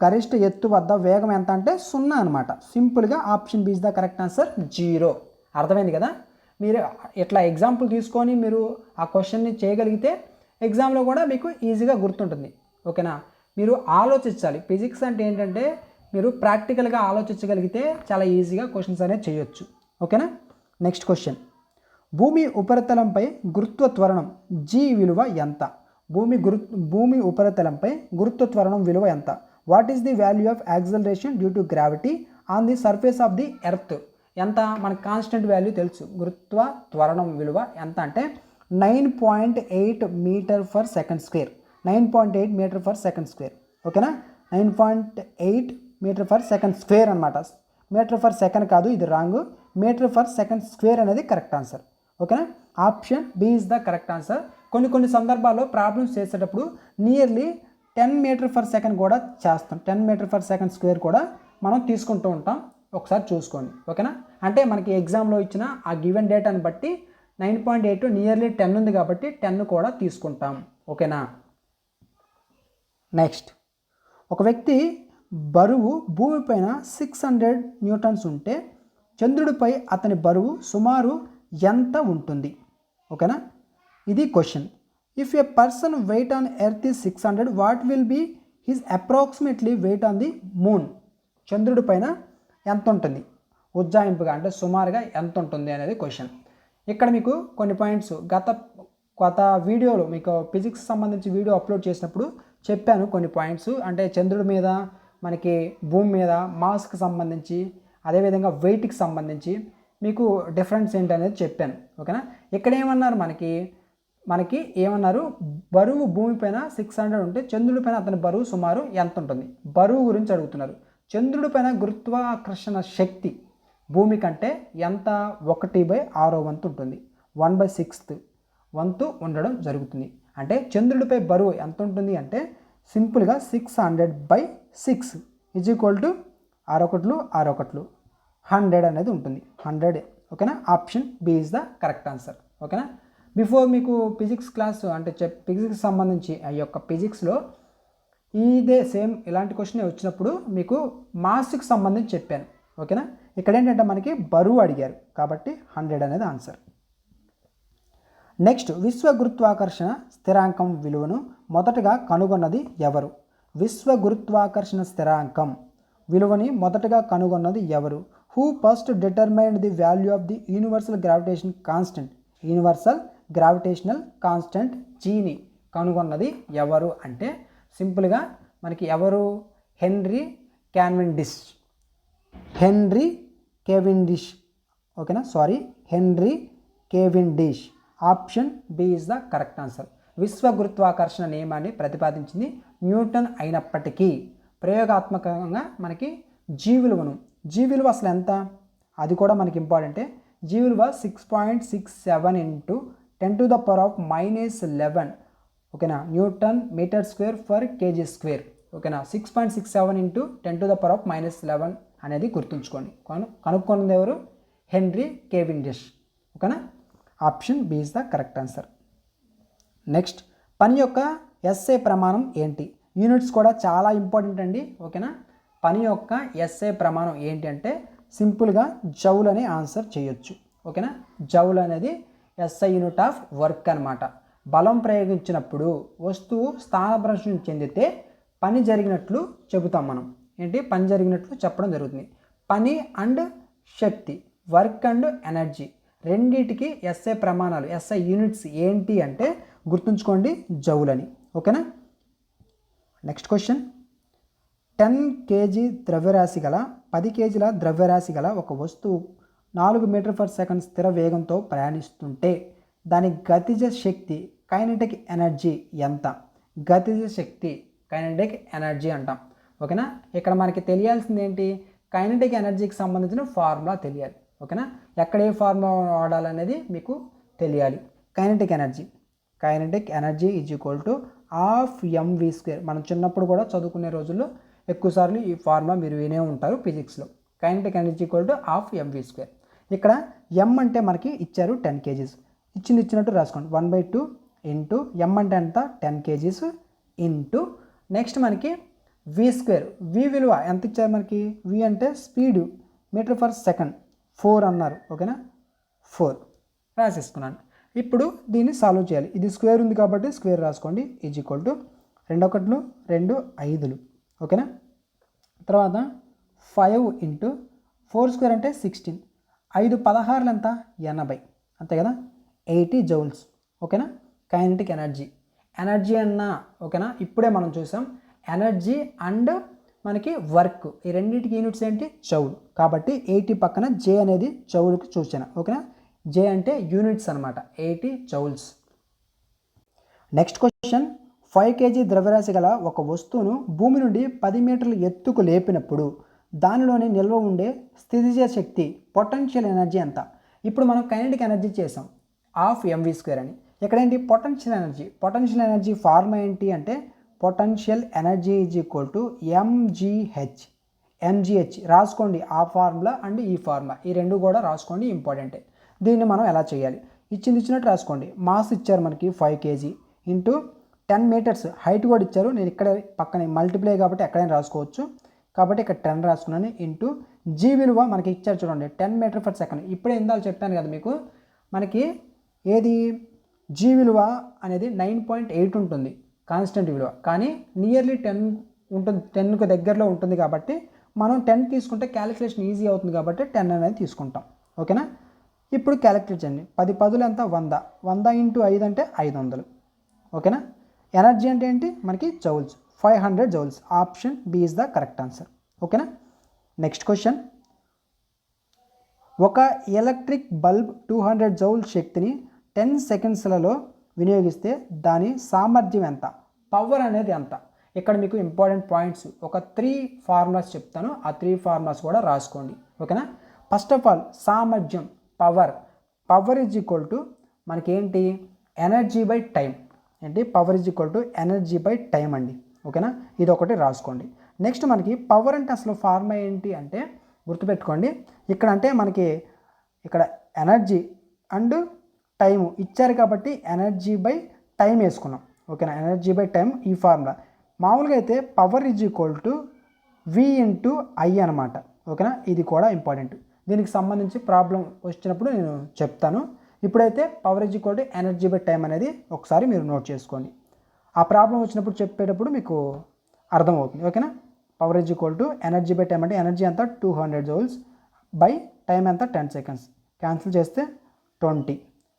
S1: గరిష్ట ఎత్తు వద్ద వేగం ఎంత అంటే 0 అనమాట. సింపుల్గా option B is the correct answer, 0. అర్థమైంది కదా. మీరు ఇట్లా ఎగ్జాంపుల్ తీసుకొని మీరు ఆ క్వశ్చన్ని చేయగలిగితే ఎగ్జామ్లో కూడా మీకు ఈజీగా గుర్తుంటుంది. ఓకేనా, మీరు ఆలోచించాలి. ఫిజిక్స్ అంటే ఏంటంటే మీరు ప్రాక్టికల్గా ఆలోచించగలిగితే చాలా ఈజీగా క్వశ్చన్స్ అనేది చేయొచ్చు. ఓకేనా, నెక్స్ట్ క్వశ్చన్, భూమి ఉపరితలంపై గురుత్వ త్వరణం జీ విలువ ఎంత. భూమి ఉపరితలంపై గురుత్వ త్వరణం విలువ ఎంత. What is the value of acceleration due to gravity on the surface of the earth. ఎంత మనకు కాన్స్టెంట్ వాల్యూ తెలుసు. గురుత్వ త్వరణం విలువ ఎంత అంటే 9.8 metre per second square. 9.8 metre per second square. ఓకేనా, 9.8 మీటర్ ఫర్ సెకండ్ స్క్వేర్ అనమాట. మీటర్ ఫర్ సెకండ్ కాదు, ఇది wrong. Metre per second square అనేది కరెక్ట్ ఆన్సర్. ఓకేనా. Option B is the correct answer. కొన్ని సందర్భాల్లో ప్రాబ్లమ్స్ చేసేటప్పుడు నియర్లీ 10 మీటర్ ఫర్ సెకండ్ కూడా చేస్తాం. 10 మీటర్ ఫర్ సెకండ్ స్క్వేర్ కూడా మనం తీసుకుంటూ ఉంటాం. ఒకసారి చూసుకోండి, ఓకేనా. అంటే మనకి ఎగ్జామ్లో ఇచ్చిన ఆ గివెన్ డేటాని బట్టి 9.8 నియర్లీ 10 ఉంది కాబట్టి 10 కూడా తీసుకుంటాం, ఓకేనా. నెక్స్ట్, ఒక వ్యక్తి బరువు భూమిపైన 600 న్యూటన్స్ ఉంటే చంద్రుడిపై అతని బరువు సుమారు ఎంత ఉంటుంది, ఓకేనా. ఇది question. If a person weight on earth is 600, what will be his approximately weight on the moon? చంద్రుడి పైన ఎంత ఉంటుంది, ఉజ్జాయింపుగా అంటే సుమారుగా ఎంత ఉంటుంది అనేది క్వశ్చన్. ఇక్కడ మీకు కొన్ని పాయింట్స్ గత వీడియోలో మీకు ఫిజిక్స్ సంబంధించి వీడియో అప్లోడ్ చేసినప్పుడు చెప్పాను కొన్ని పాయింట్స్. అంటే చంద్రుడి మీద, మనకి భూమి మీద మాస్కి సంబంధించి, అదేవిధంగా వెయిట్కి సంబంధించి మీకు డిఫరెన్స్ ఏంటి అనేది చెప్పాను, ఓకేనా. ఇక్కడ ఏమన్నారు, మనకి ఏమన్నారు, బరువు భూమిపైన 600 ఉంటే చంద్రుడిపైన అతని బరువు సుమారు ఎంత ఉంటుంది, బరువు గురించి అడుగుతున్నారు. చంద్రుడిపైన గురుత్వాకర్షణ శక్తి భూమి కంటే ఎంత 1/6 వంతు ఉంటుంది, 1/6 వంతు ఉండడం జరుగుతుంది. అంటే చంద్రుడిపై బరువు ఎంత ఉంటుంది అంటే సింపుల్గా 600/6 ఈజ్ ఈక్వల్ టు 6 100 అనేది ఉంటుంది, 100, ఓకేనా. Option B is the correct answer, ఓకేనా. బిఫోర్ మీకు ఫిజిక్స్ క్లాస్ అంటే ఫిజిక్స్ సంబంధించి ఆ యొక్క ఫిజిక్స్లో ఇదే సేమ్ ఇలాంటి క్వశ్చన్ వచ్చినప్పుడు మీకు మాస్కి సంబంధించి చెప్పాను, ఓకేనా. ఇక్కడ ఏంటంటే మనకి బరువు అడిగారు కాబట్టి 100 అనేది ఆన్సర్. నెక్స్ట్, విశ్వ గురుత్వాకర్షణ స్థిరాంకం విలువను మొదటగా కనుగొన్నది ఎవరు? విశ్వ గురుత్వాకర్షణ స్థిరాంకం విలువని మొదటగా కనుగొన్నది ఎవరు? Who first determined the value of the universal gravitational constant జీని కనుగొన్నది ఎవరు అంటే సింపుల్గా మనకి ఎవరు, హెన్రీ కేవిండిష్, ఓకేనా. Henry Cavendish. Option B is the correct answer. విశ్వ గురుత్వాకర్షణ నియమాన్ని ప్రతిపాదించింది న్యూటన్ అయినప్పటికీ ప్రయోగాత్మకంగా మనకి జీ విలువ అసలు ఎంత, అది కూడా మనకి ఇంపార్టెంటే. జీ విలువ 6.67 × 10⁻⁻11, ఓకేనా, newton metre square per kg square, ఓకేనా. 6.67 × 10⁻⁻11 అనేది గుర్తుంచుకోండి. కనుక్కున్నది ఎవరు? హెన్రీ కేవిండిష్, ఓకేనా. Option B is the correct answer. Next, పని యొక్క ఎస్ఐ ప్రమాణం ఏంటి? యూనిట్స్ కూడా చాలా ఇంపార్టెంట్ అండి, ఓకేనా. పని యొక్క ఎస్ఐ ప్రమాణం ఏంటి అంటే సింపుల్గా జౌల్ అని ఆన్సర్ చేయొచ్చు, ఓకేనా. జౌల్ అనేది ఎస్ఐ యూనిట్ ఆఫ్ వర్క్ అనమాట. బలం ప్రయోగించినప్పుడు వస్తువు స్థానభ్రంశం చెందితే పని జరిగినట్లు చెబుతాం మనం. పని జరిగినట్లు చెప్పడం జరుగుతుంది. పని and Shakti, work and energy రెండింటికి ఎస్ఐ ప్రమాణాలు, ఎస్ఐ యూనిట్స్ ఏంటి అంటే గుర్తుంచుకోండి, జౌల్ అని, ఓకేనా. నెక్స్ట్ క్వశ్చన్, 10 kg ద్రవ్యరాశి గల 10 kgల ద్రవ్యరాశి గల ఒక వస్తువు 4 మీటర్ పర్ సెకండ్ స్థిర వేగంతో ప్రయాణిస్తుంటే దాని గతిజ శక్తి కైనెటిక్ ఎనర్జీ ఎంత? గతిజ శక్తి కైనెటిక్ ఎనర్జీ అంటాం, ఓకేనా. ఇక్కడ మనకి తెలియాల్సింది ఏంటి, కైనెటిక్ ఎనర్జీకి సంబంధించిన ఫార్ములా తెలియాలి, ఓకేనా. ఎక్కడ ఏ ఫార్ములా వాడాలనేది మీకు తెలియాలి. Kinetic energy is equal to ½ మనం చిన్నప్పుడు కూడా చదువుకునే రోజుల్లో ఎక్కువసార్లు ఈ ఫార్ములా మీరు వినే ఉంటారు ఫిజిక్స్లో. కైనెటిక్ ఎనర్జీ ఈక్వల్ టు ½ ఇక్కడ m అంటే మనకి ఇచ్చారు 10 kg, ఇచ్చినట్టు రాసుకోండి. 1/2 ఇంటూ m అంటే ఎంత 10 kg ఇంటూ నెక్స్ట్ మనకి v². v విలువ ఎంత ఇచ్చారు మనకి? v అంటే స్పీడు, మీటర్ పర్ సెకండ్ 4 అన్నారు, ఓకేనా. 4 రాసేసుకున్నాను. ఇప్పుడు దీన్ని సాల్వ్ చేయాలి. ఇది స్క్వేర్ ఉంది కాబట్టి స్క్వేర్ రాసుకోండి. ఈజ్ ఈక్వల్ టు 2 1 2 5, ఓకేనా. తర్వాత 5 ఇంటూ 4² అంటే 16, 5 16 ఎంత 80, అంతే కదా, 80 జౌల్స్, ఓకేనా. కైనెటిక్ ఎనర్జీ అన్న, ఓకేనా. ఇప్పుడే మనం చూసాం ఎనర్జీ అండ్ మనకి వర్క్, ఈ రెండింటికి యూనిట్స్ ఏంటి? జౌల్. కాబట్టి 80 పక్కన జే అనేది జౌల్కి చూసాను, ఓకేనా. జే అంటే యూనిట్స్ అనమాట, 80 జౌల్స్. నెక్స్ట్ క్వశ్చన్, 5 kg ద్రవ్యరాశి గల ఒక వస్తువును భూమి నుండి 10 మీటర్ల ఎత్తుకు లేపినప్పుడు దానిలోని నిల్వ ఉండే స్థితిజ శక్తి పొటెన్షియల్ ఎనర్జీ ఎంత? ఇప్పుడు మనం కైనెటిక్ ఎనర్జీ చేసాం. ఆఫ్ ఎంవి స్క్వేర్ అని. ఇక్కడ ఏంటి potential energy. Potential energy formula ఏంటి అంటే potential energy is equal to MGH రాసుకోండి. ఆ ఫార్ములా అండ్ ఈ ఫార్ములా ఈ రెండు కూడా రాసుకోండి, ఇంపార్టెంటే. దీన్ని మనం ఎలా చేయాలి, ఇచ్చినట్టు రాసుకోండి. మాస్ ఇచ్చారు మనకి 5 kg ఇంటూ 10 meters హైట్ కూడా ఇచ్చారు. నేను ఇక్కడ పక్కన మల్టిప్లై కాబట్టి ఎక్కడైనా రాసుకోవచ్చు, కాబట్టి ఇక్కడ 10 రాసుకున్నాను. ఇంటూ జీ విలువ మనకి ఇచ్చారు చూడండి 10 meter/s. ఇప్పుడే ఇందాక చెప్పాను కదా మీకు, మనకి ఏది జీ విలువ అనేది 9.8 ఉంటుంది కాన్స్టెంట్ విలువ, కానీ నియర్లీ 10 ఉంటుంది, 10కు దగ్గరలో ఉంటుంది. కాబట్టి మనం 10 తీసుకుంటే క్యాలిక్యులేషన్ ఈజీ అవుతుంది కాబట్టి 10 అనేది తీసుకుంటాం. ఓకేనా. ఇప్పుడు క్యాలిక్యులేట్ చేయండి. 10 10 ఎంత 100, 100 ఇంటూ 5 అంటే 500. ఓకేనా. ఎనర్జీ అంటే ఏంటి మనకి joules, 500 joules. Option B is the correct answer. ఓకేనా. నెక్స్ట్ క్వశ్చన్, ఒక ఎలక్ట్రిక్ బల్బ్ 200 joules శక్తిని 10 secondsలలో వినియోగిస్తే దాని సామర్థ్యం ఎంత, పవర్ అనేది ఎంత. ఇక్కడ మీకు ఇంపార్టెంట్ పాయింట్స్ ఒక 3 ఫార్ములాస్ చెప్తాను, ఆ 3 ఫార్ములాస్ కూడా రాసుకోండి. ఓకేనా. ఫస్ట్ ఆఫ్ ఆల్ సామర్థ్యం పవర్ ఈజ్ ఈక్వల్ టు మనకి ఏంటి ఎనర్జీ బై టైం. ఏంటి power is equal to energy by time అండి. ఓకేనా, ఇది ఒకటి రాసుకోండి. నెక్స్ట్ మనకి పవర్ అంటే అసలు ఫార్ములా ఏంటి అంటే గుర్తుపెట్టుకోండి. ఇక్కడ అంటే మనకి ఇక్కడ ఎనర్జీ అండ్ టైము ఇచ్చారు కాబట్టి ఎనర్జీ బై టైం వేసుకున్నాం. ఓకేనా, ఎనర్జీ బై టైం ఈ ఫార్ములా. మామూలుగా అయితే power is equal to V into I అనమాట. ఓకేనా, ఇది కూడా ఇంపార్టెంట్. దీనికి సంబంధించి ప్రాబ్లం వచ్చినప్పుడు నేను చెప్తాను. ఇప్పుడైతే power is equal to energy by time అనేది ఒకసారి మీరు నోట్ చేసుకోండి. ఆ ప్రాబ్లం వచ్చినప్పుడు చెప్పేటప్పుడు మీకు అర్థమవుతుంది. ఓకేనా. Power is equal to energy by time అంటే ఎనర్జీ అంతా 200 joules బై టైం అంతా 10 seconds. క్యాన్సిల్ చేస్తే 20.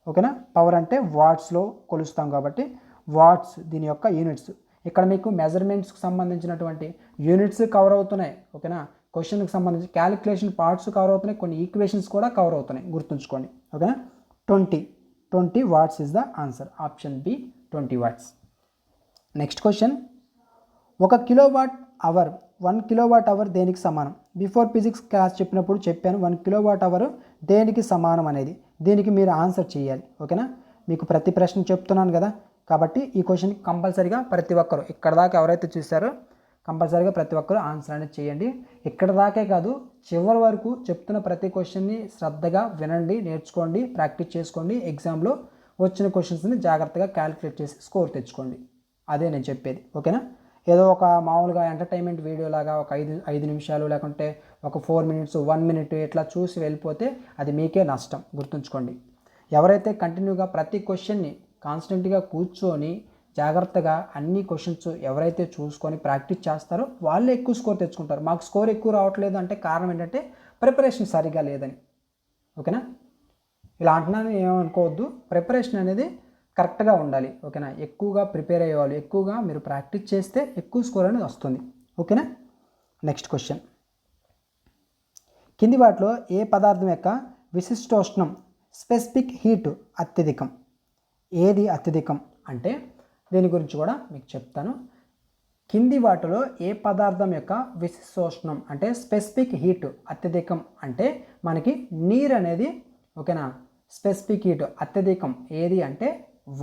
S1: ఓకేనా. పవర్ అంటే వాట్స్లో కొలుస్తాం కాబట్టి వాట్స్ దీని యొక్క యూనిట్స్. ఇక్కడ మీకు మెజర్మెంట్స్కి సంబంధించినటువంటి యూనిట్స్ కవర్ అవుతున్నాయి. ఓకేనా. క్వశ్చన్కి సంబంధించి క్యాలిక్యులేషన్ పార్ట్స్ కవర్ అవుతున్నాయి, కొన్ని ఈక్వేషన్స్ కూడా కవర్ అవుతున్నాయి, గుర్తుంచుకోండి. ఓకేనా. 20 watts is the answer. Option B 20 watts. Next question, 1 kilowatt-hour దేనికి సమానం. బిఫోర్ ఫిజిక్స్ క్లాస్ చెప్పినప్పుడు చెప్పాను 1 kilowatt-hour దేనికి సమానం అనేది. దీనికి మీరు ఆన్సర్ చేయాలి. ఓకేనా. మీకు ప్రతి ప్రశ్న చెప్తున్నాను కదా, కాబట్టి ఈ క్వశ్చన్ కంపల్సరీగా ప్రతి ఒక్కరు ఇక్కడ దాకా ఎవరైతే చూసారో కంపల్సరీగా ప్రతి ఒక్కరు ఆన్సర్ అనేది చేయండి. ఇక్కడ దాకే కాదు, చివరి వరకు చెప్తున్న ప్రతి క్వశ్చన్ని శ్రద్ధగా వినండి, నేర్చుకోండి, ప్రాక్టీస్ చేసుకోండి. ఎగ్జామ్లో వచ్చిన క్వశ్చన్స్ని జాగ్రత్తగా క్యాలిక్యులేట్ చేసి స్కోర్ తెచ్చుకోండి. అదే నేను చెప్పేది. ఓకేనా. ఏదో ఒక మామూలుగా ఎంటర్టైన్మెంట్ వీడియో లాగా ఒక 5 నిమిషాలు లేకుంటే ఒక 4 minutes 1 minute ఇట్లా చూసి వెళ్ళిపోతే అది మీకే నష్టం, గుర్తుంచుకోండి. ఎవరైతే కంటిన్యూగా ప్రతి క్వశ్చన్ని కాన్స్టెంట్గా కూర్చొని జాగ్రత్తగా అన్ని క్వశ్చన్స్ ఎవరైతే చూసుకొని ప్రాక్టీస్ చేస్తారో వాళ్ళే ఎక్కువ స్కోర్ తెచ్చుకుంటారు. మాకు స్కోర్ ఎక్కువ రావట్లేదు అంటే కారణం ఏంటంటే ప్రిపరేషన్ సరిగా లేదని. ఓకేనా. ఇలా అంటున్నాను ఏమనుకోవద్దు, ప్రిపరేషన్ అనేది కరెక్ట్గా ఉండాలి. ఓకేనా. ఎక్కువగా ప్రిపేర్ అయ్యేవాళ్ళు ఎక్కువగా మీరు ప్రాక్టీస్ చేస్తే ఎక్కువ స్కోర్ అనేది వస్తుంది. ఓకేనా. నెక్స్ట్ క్వశ్చన్, కింది వాటిలో ఏ పదార్థం యొక్క విశిష్టోష్ణం స్పెసిఫిక్ హీట్ అత్యధికం. ఏది అత్యధికం అంటే దీని గురించి కూడా మీకు చెప్తాను. కింది వాటిలో ఏ పదార్థం యొక్క విశిష్టోష్ణం అంటే స్పెసిఫిక్ హీట్ అత్యధికం అంటే మనకి నీరు అనేది. ఓకేనా. స్పెసిఫిక్ హీట్ అత్యధికం ఏది అంటే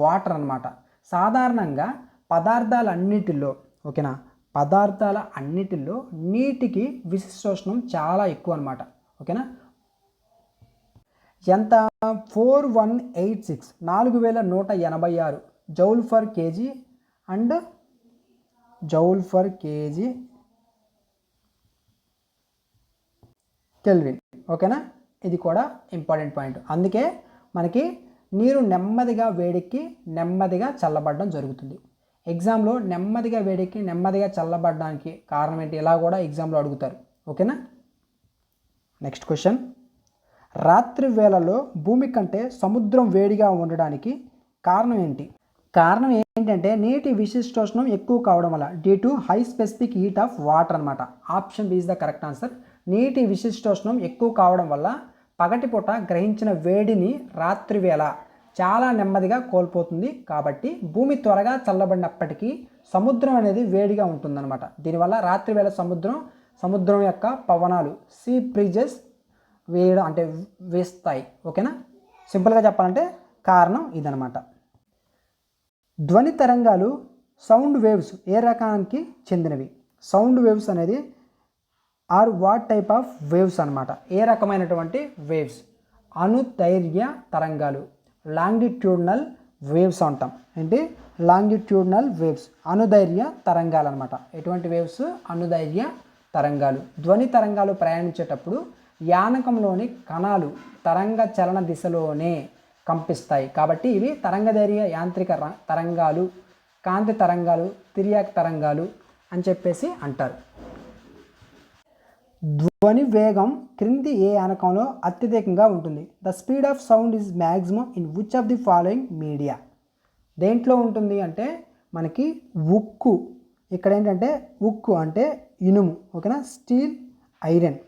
S1: వాటర్ అన్నమాట. సాధారణంగా పదార్థాలన్నిటిలో ఓకేనా పదార్థాల అన్నిటిలో నీటికి విశిష్టోష్ణం చాలా ఎక్కువ అన్నమాట. ఓకేనా. ఎంత 4186 4186 joule for KG and joule for KG kelvin. ఓకేనా. ఇది కూడా ఇంపార్టెంట్ పాయింట్. అందుకే మనకి నీరు నెమ్మదిగా వేడెక్కి నెమ్మదిగా చల్లబడడం జరుగుతుంది. ఎగ్జామ్లో నెమ్మదిగా వేడెక్కి నెమ్మదిగా చల్లబడడానికి కారణం ఏంటి, ఇలా కూడా ఎగ్జామ్లో అడుగుతారు. ఓకేనా. నెక్స్ట్ క్వశ్చన్, రాత్రి వేళలో భూమి కంటే సముద్రం వేడిగా ఉండడానికి కారణం ఏంటి. కారణం ఏంటంటే నీటి విశిష్టోష్ణం ఎక్కువ కావడం వల్ల, due to high specific heat of water అనమాట. Option B is the correct answer. నీటి విశిష్టోష్ణం ఎక్కువ కావడం వల్ల పగటిపూట గ్రహించిన వేడిని రాత్రి వేళ చాలా నెమ్మదిగా కోల్పోతుంది. కాబట్టి భూమి త్వరగా చల్లబడినప్పటికీ సముద్రం అనేది వేడిగా ఉంటుందన్నమాట. దీనివల్ల రాత్రి వేళ సముద్రం యొక్క పవనాలు సీ బ్రీజెస్ వేయడం అంటే వేస్తాయి. ఓకేనా. సింపుల్గా చెప్పాలంటే కారణం ఇదనమాట. ధ్వని తరంగాలు సౌండ్ వేవ్స్ ఏ రకానికి చెందినవి? సౌండ్ వేవ్స్ అనేది are what type of waves అనమాట. ఏ రకమైనటువంటి వేవ్స్? అనుదైర్ఘ్య తరంగాలు, లాంగిట్యూడినల్ వేవ్స్ అంటాం. ఏంటి? లాంగిట్యూడినల్ వేవ్స్, అనుదైర్ఘ్య తరంగాలు అనమాట. ఎటువంటి వేవ్స్? అనుదైర్ఘ్య తరంగాలు. ధ్వని తరంగాలు ప్రయాణించేటప్పుడు యానకంలోని కణాలు తరంగ చలన దిశలోనే కంపిస్తాయి కాబట్టి ఇవి తరంగదైర్ఘ్య యాంత్రిక తరంగాలు, కాంతి తరంగాలు, తిర్యాక్ తరంగాలు అని చెప్పేసి అంటారు. ధ్వని వేగం క్రింది ఏ యానకంలో అత్యధికంగా ఉంటుంది? The speed of sound is maximum in which of the following media? దేంట్లో ఉంటుంది అంటే మనకి ఉక్కు. ఇక్కడ ఏంటంటే ఉక్కు అంటే ఇనుము, ఓకేనా, స్టీల్, ఐరన్.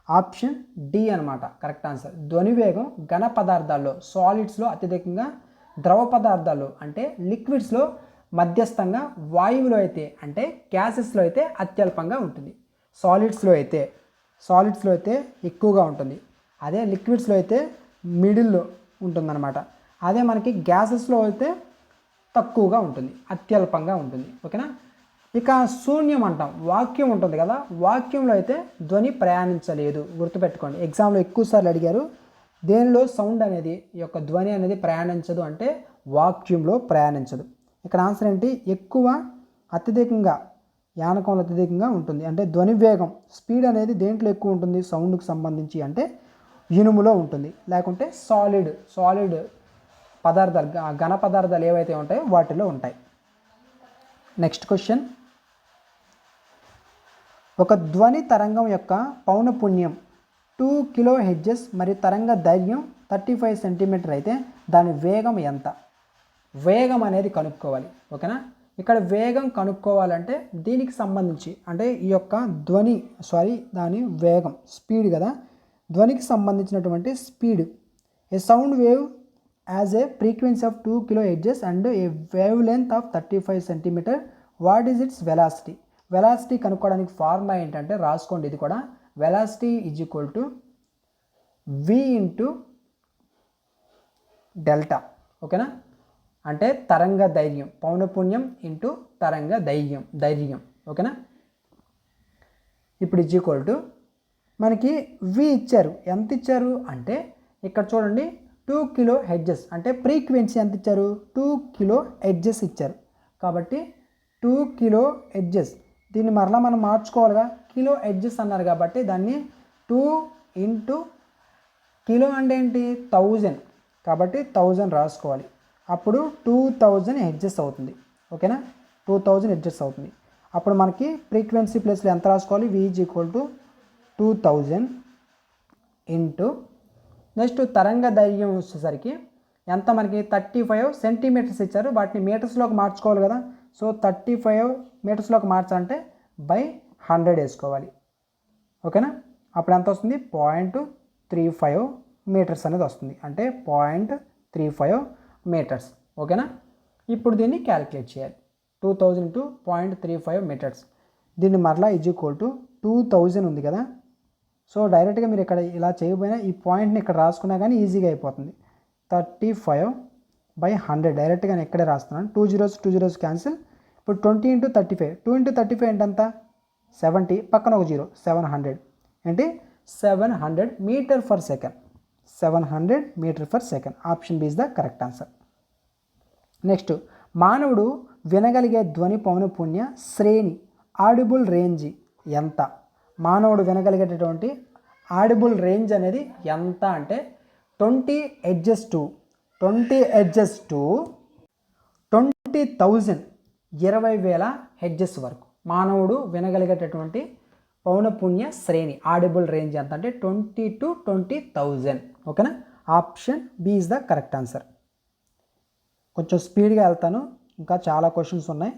S1: ఆప్షన్ డి అనమాట కరెక్ట్ ఆన్సర్. ధ్వని వేగం ఘన పదార్థాల్లో, సాలిడ్స్లో అత్యధికంగా, ద్రవ పదార్థాల్లో అంటే లిక్విడ్స్లో మధ్యస్థంగా, వాయువులో అయితే అంటే గ్యాసెస్లో అయితే అత్యల్పంగా ఉంటుంది. సాలిడ్స్లో అయితే ఎక్కువగా ఉంటుంది. అదే లిక్విడ్స్లో అయితే మిడిల్లో ఉంటుందన్నమాట. అదే మనకి గ్యాసెస్లో అయితే తక్కువగా ఉంటుంది, అత్యల్పంగా ఉంటుంది. ఓకేనా. ఇక శూన్యం అంటాం, వాక్యూమ్ ఉంటుంది కదా, వాక్యూమ్లో అయితే ధ్వని ప్రయాణించలేదు. గుర్తుపెట్టుకోండి, ఎగ్జామ్లో ఎక్కువసార్లు అడిగారు దేనిలో సౌండ్ అనేది, ఈ యొక్క ధ్వని అనేది ప్రయాణించదు అంటే వాక్యూమ్లో ప్రయాణించదు. ఇక్కడ ఆన్సర్ ఏంటి? ఎక్కువ, అత్యధికంగా, యానకంలో అత్యధికంగా ఉంటుంది. అంటే ధ్వని వేగం స్పీడ్ అనేది దేంట్లో ఎక్కువ ఉంటుంది సౌండ్కి సంబంధించి అంటే ఇనుములో ఉంటుంది, లేకుంటే సాలిడ్ పదార్థాలు, ఘన పదార్థాలు ఏవైతే ఉంటాయో వాటిలో ఉంటాయి. Next question. ఒక ధ్వని తరంగం యొక్క పౌనపున్యం 2 kHz మరియు తరంగ దైర్ఘ్యం 35 సెంటీమీటర్ అయితే దాని వేగం ఎంత? వేగం అనేది కనుక్కోవాలి. ఓకేనా. ఇక్కడ వేగం కనుక్కోవాలంటే దీనికి సంబంధించి అంటే ఈ యొక్క దాని వేగం స్పీడ్ కదా, ధ్వనికి సంబంధించినటువంటి speed. A sound wave has a frequency of 2 kHz and a wavelength of 35 centimetre. What is its velocity? Velocity కనుక్కోవడానికి ఫార్ములా ఏంటంటే రాసుకోండి, ఇది కూడా. Velocity is equal to v into delta. ఓకేనా. అంటే తరంగ దైర్ఘ్యం, పౌనపున్యం ఇంటూ తరంగ దైర్ఘ్యం. ఓకేనా. ఇప్పుడు ఈజ్ ఈక్వల్ టు మనకి v ఇచ్చారు. ఎంత ఇచ్చారు అంటే ఇక్కడ చూడండి 2 kHz అంటే ఫ్రీక్వెన్సీ ఎంత ఇచ్చారు? 2 kHz ఇచ్చారు. కాబట్టి 2 kHz దీన్ని మరలా మనం మార్చుకోవాలిగా, kHz అన్నారు కాబట్టి దాన్ని 2 ఇంటూ కిలో అంటే ఏంటి 1000 కాబట్టి 1000 రాసుకోవాలి. అప్పుడు 2000 Hz అవుతుంది. ఓకేనా. 2000 Hz అవుతుంది. అప్పుడు మనకి ఫ్రీక్వెన్సీ ప్లేస్లో ఎంత రాసుకోవాలి? v is equal to 2000 into next తరంగ దైర్ఘ్యం వచ్చేసరికి ఎంత మనకి 35 సెంటీమీటర్స్ ఇచ్చారు. వాటిని మీటర్స్లోకి మార్చుకోవాలి కదా. సో 35 మీటర్స్లోకి మార్చాలంటే బై 100 వేసుకోవాలి. ఓకేనా. అప్పుడు ఎంత వస్తుంది? 0.35 మీటర్స్ అనేది వస్తుంది. అంటే 0.35 మీటర్స్. ఓకేనా. ఇప్పుడు దీన్ని క్యాలిక్యులేట్ చేయాలి. 2000 ఇంటూ 0.35 మీటర్స్. దీన్ని మరలా ఈజ్ ఈక్వల్ టు 2000 ఉంది కదా. సో డైరెక్ట్గా మీరు ఇక్కడ ఇలా చేయకపోయినా ఈ పాయింట్ని ఇక్కడ రాసుకున్నా కానీ ఈజీగా అయిపోతుంది. 35/100 డైరెక్ట్గా నేను ఇక్కడే రాస్తున్నాను. 2 zeros క్యాన్సిల్. ఇప్పుడు 20 ఇంటూ 35, 2 ఇంటూ 35 ఏంటంత 70, పక్కన ఒక 0, 700 ఏంటి 700 metre per second. 700 metre per second. Option B is the correct answer. Next, మానవుడు వినగలిగే ధ్వని పౌనపున్య శ్రేణి ఆడిబుల్ రేంజ్ ఎంత? మానవుడు వినగలిగేటటువంటి ఆడిబుల్ రేంజ్ అనేది ఎంత అంటే 20 Hz to 20,000 20,000 Hz వరకు మానవుడు వినగలిగేటటువంటి పౌనపున్య శ్రేణి ఆడిబుల్ రేంజ్ ఎంత అంటే 20 to 20,000. ఓకేనా. Option B is the correct answer. కొంచెం స్పీడ్గా వెళ్తాను, ఇంకా చాలా క్వశ్చన్స్ ఉన్నాయి.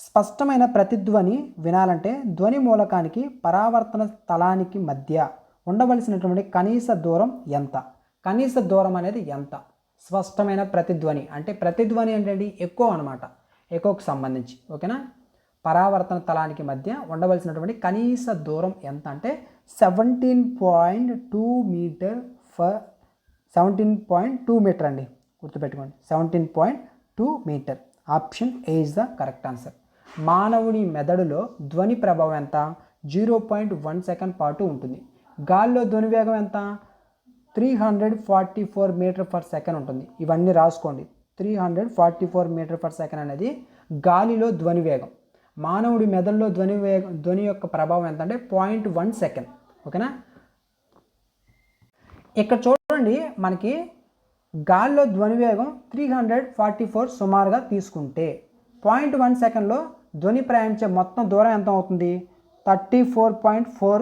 S1: స్పష్టమైన ప్రతిధ్వని వినాలంటే ధ్వని మూలకానికి పరావర్తన స్థలానికి మధ్య ఉండవలసినటువంటి కనీస దూరం ఎంత? కనీస దూరం అనేది ఎంత? స్పష్టమైన ప్రతిధ్వని అంటే ప్రతిధ్వని ఏంటంటే ఎక్కువ అనమాట, ఎక్కువకు సంబంధించి. ఓకేనా. పరావర్తన స్థలానికి మధ్య ఉండవలసినటువంటి కనీస దూరం ఎంత అంటే 17.2 మీటర్ అండి. గుర్తుపెట్టుకోండి. 17.2 metre. Option A is the correct answer. మానవుని మెదడులో ధ్వని ప్రభావం ఎంత? 0.1 సెకండ్ పాటు ఉంటుంది. గాల్లో ధ్వని వేగం ఎంత? 344 మీటర్ పర్ సెకండ్ ఉంటుంది. ఇవన్నీ రాసుకోండి. 344 మీటర్ పర్ సెకండ్ అనేది గాలిలో ధ్వని వేగం. మానవుడి మెదడులో ధ్వని యొక్క ప్రభావం ఎంత అంటే 0.1 సెకండ్. ఓకేనా? ఇక్కడ చూడండి, మనకి గాల్లో ధ్వని వేగం 344 సుమారుగా తీసుకుంటే 0.1 సెకండ్లో ధ్వని ప్రయాణించే మొత్తం దూరం ఎంత అవుతుంది? 34.4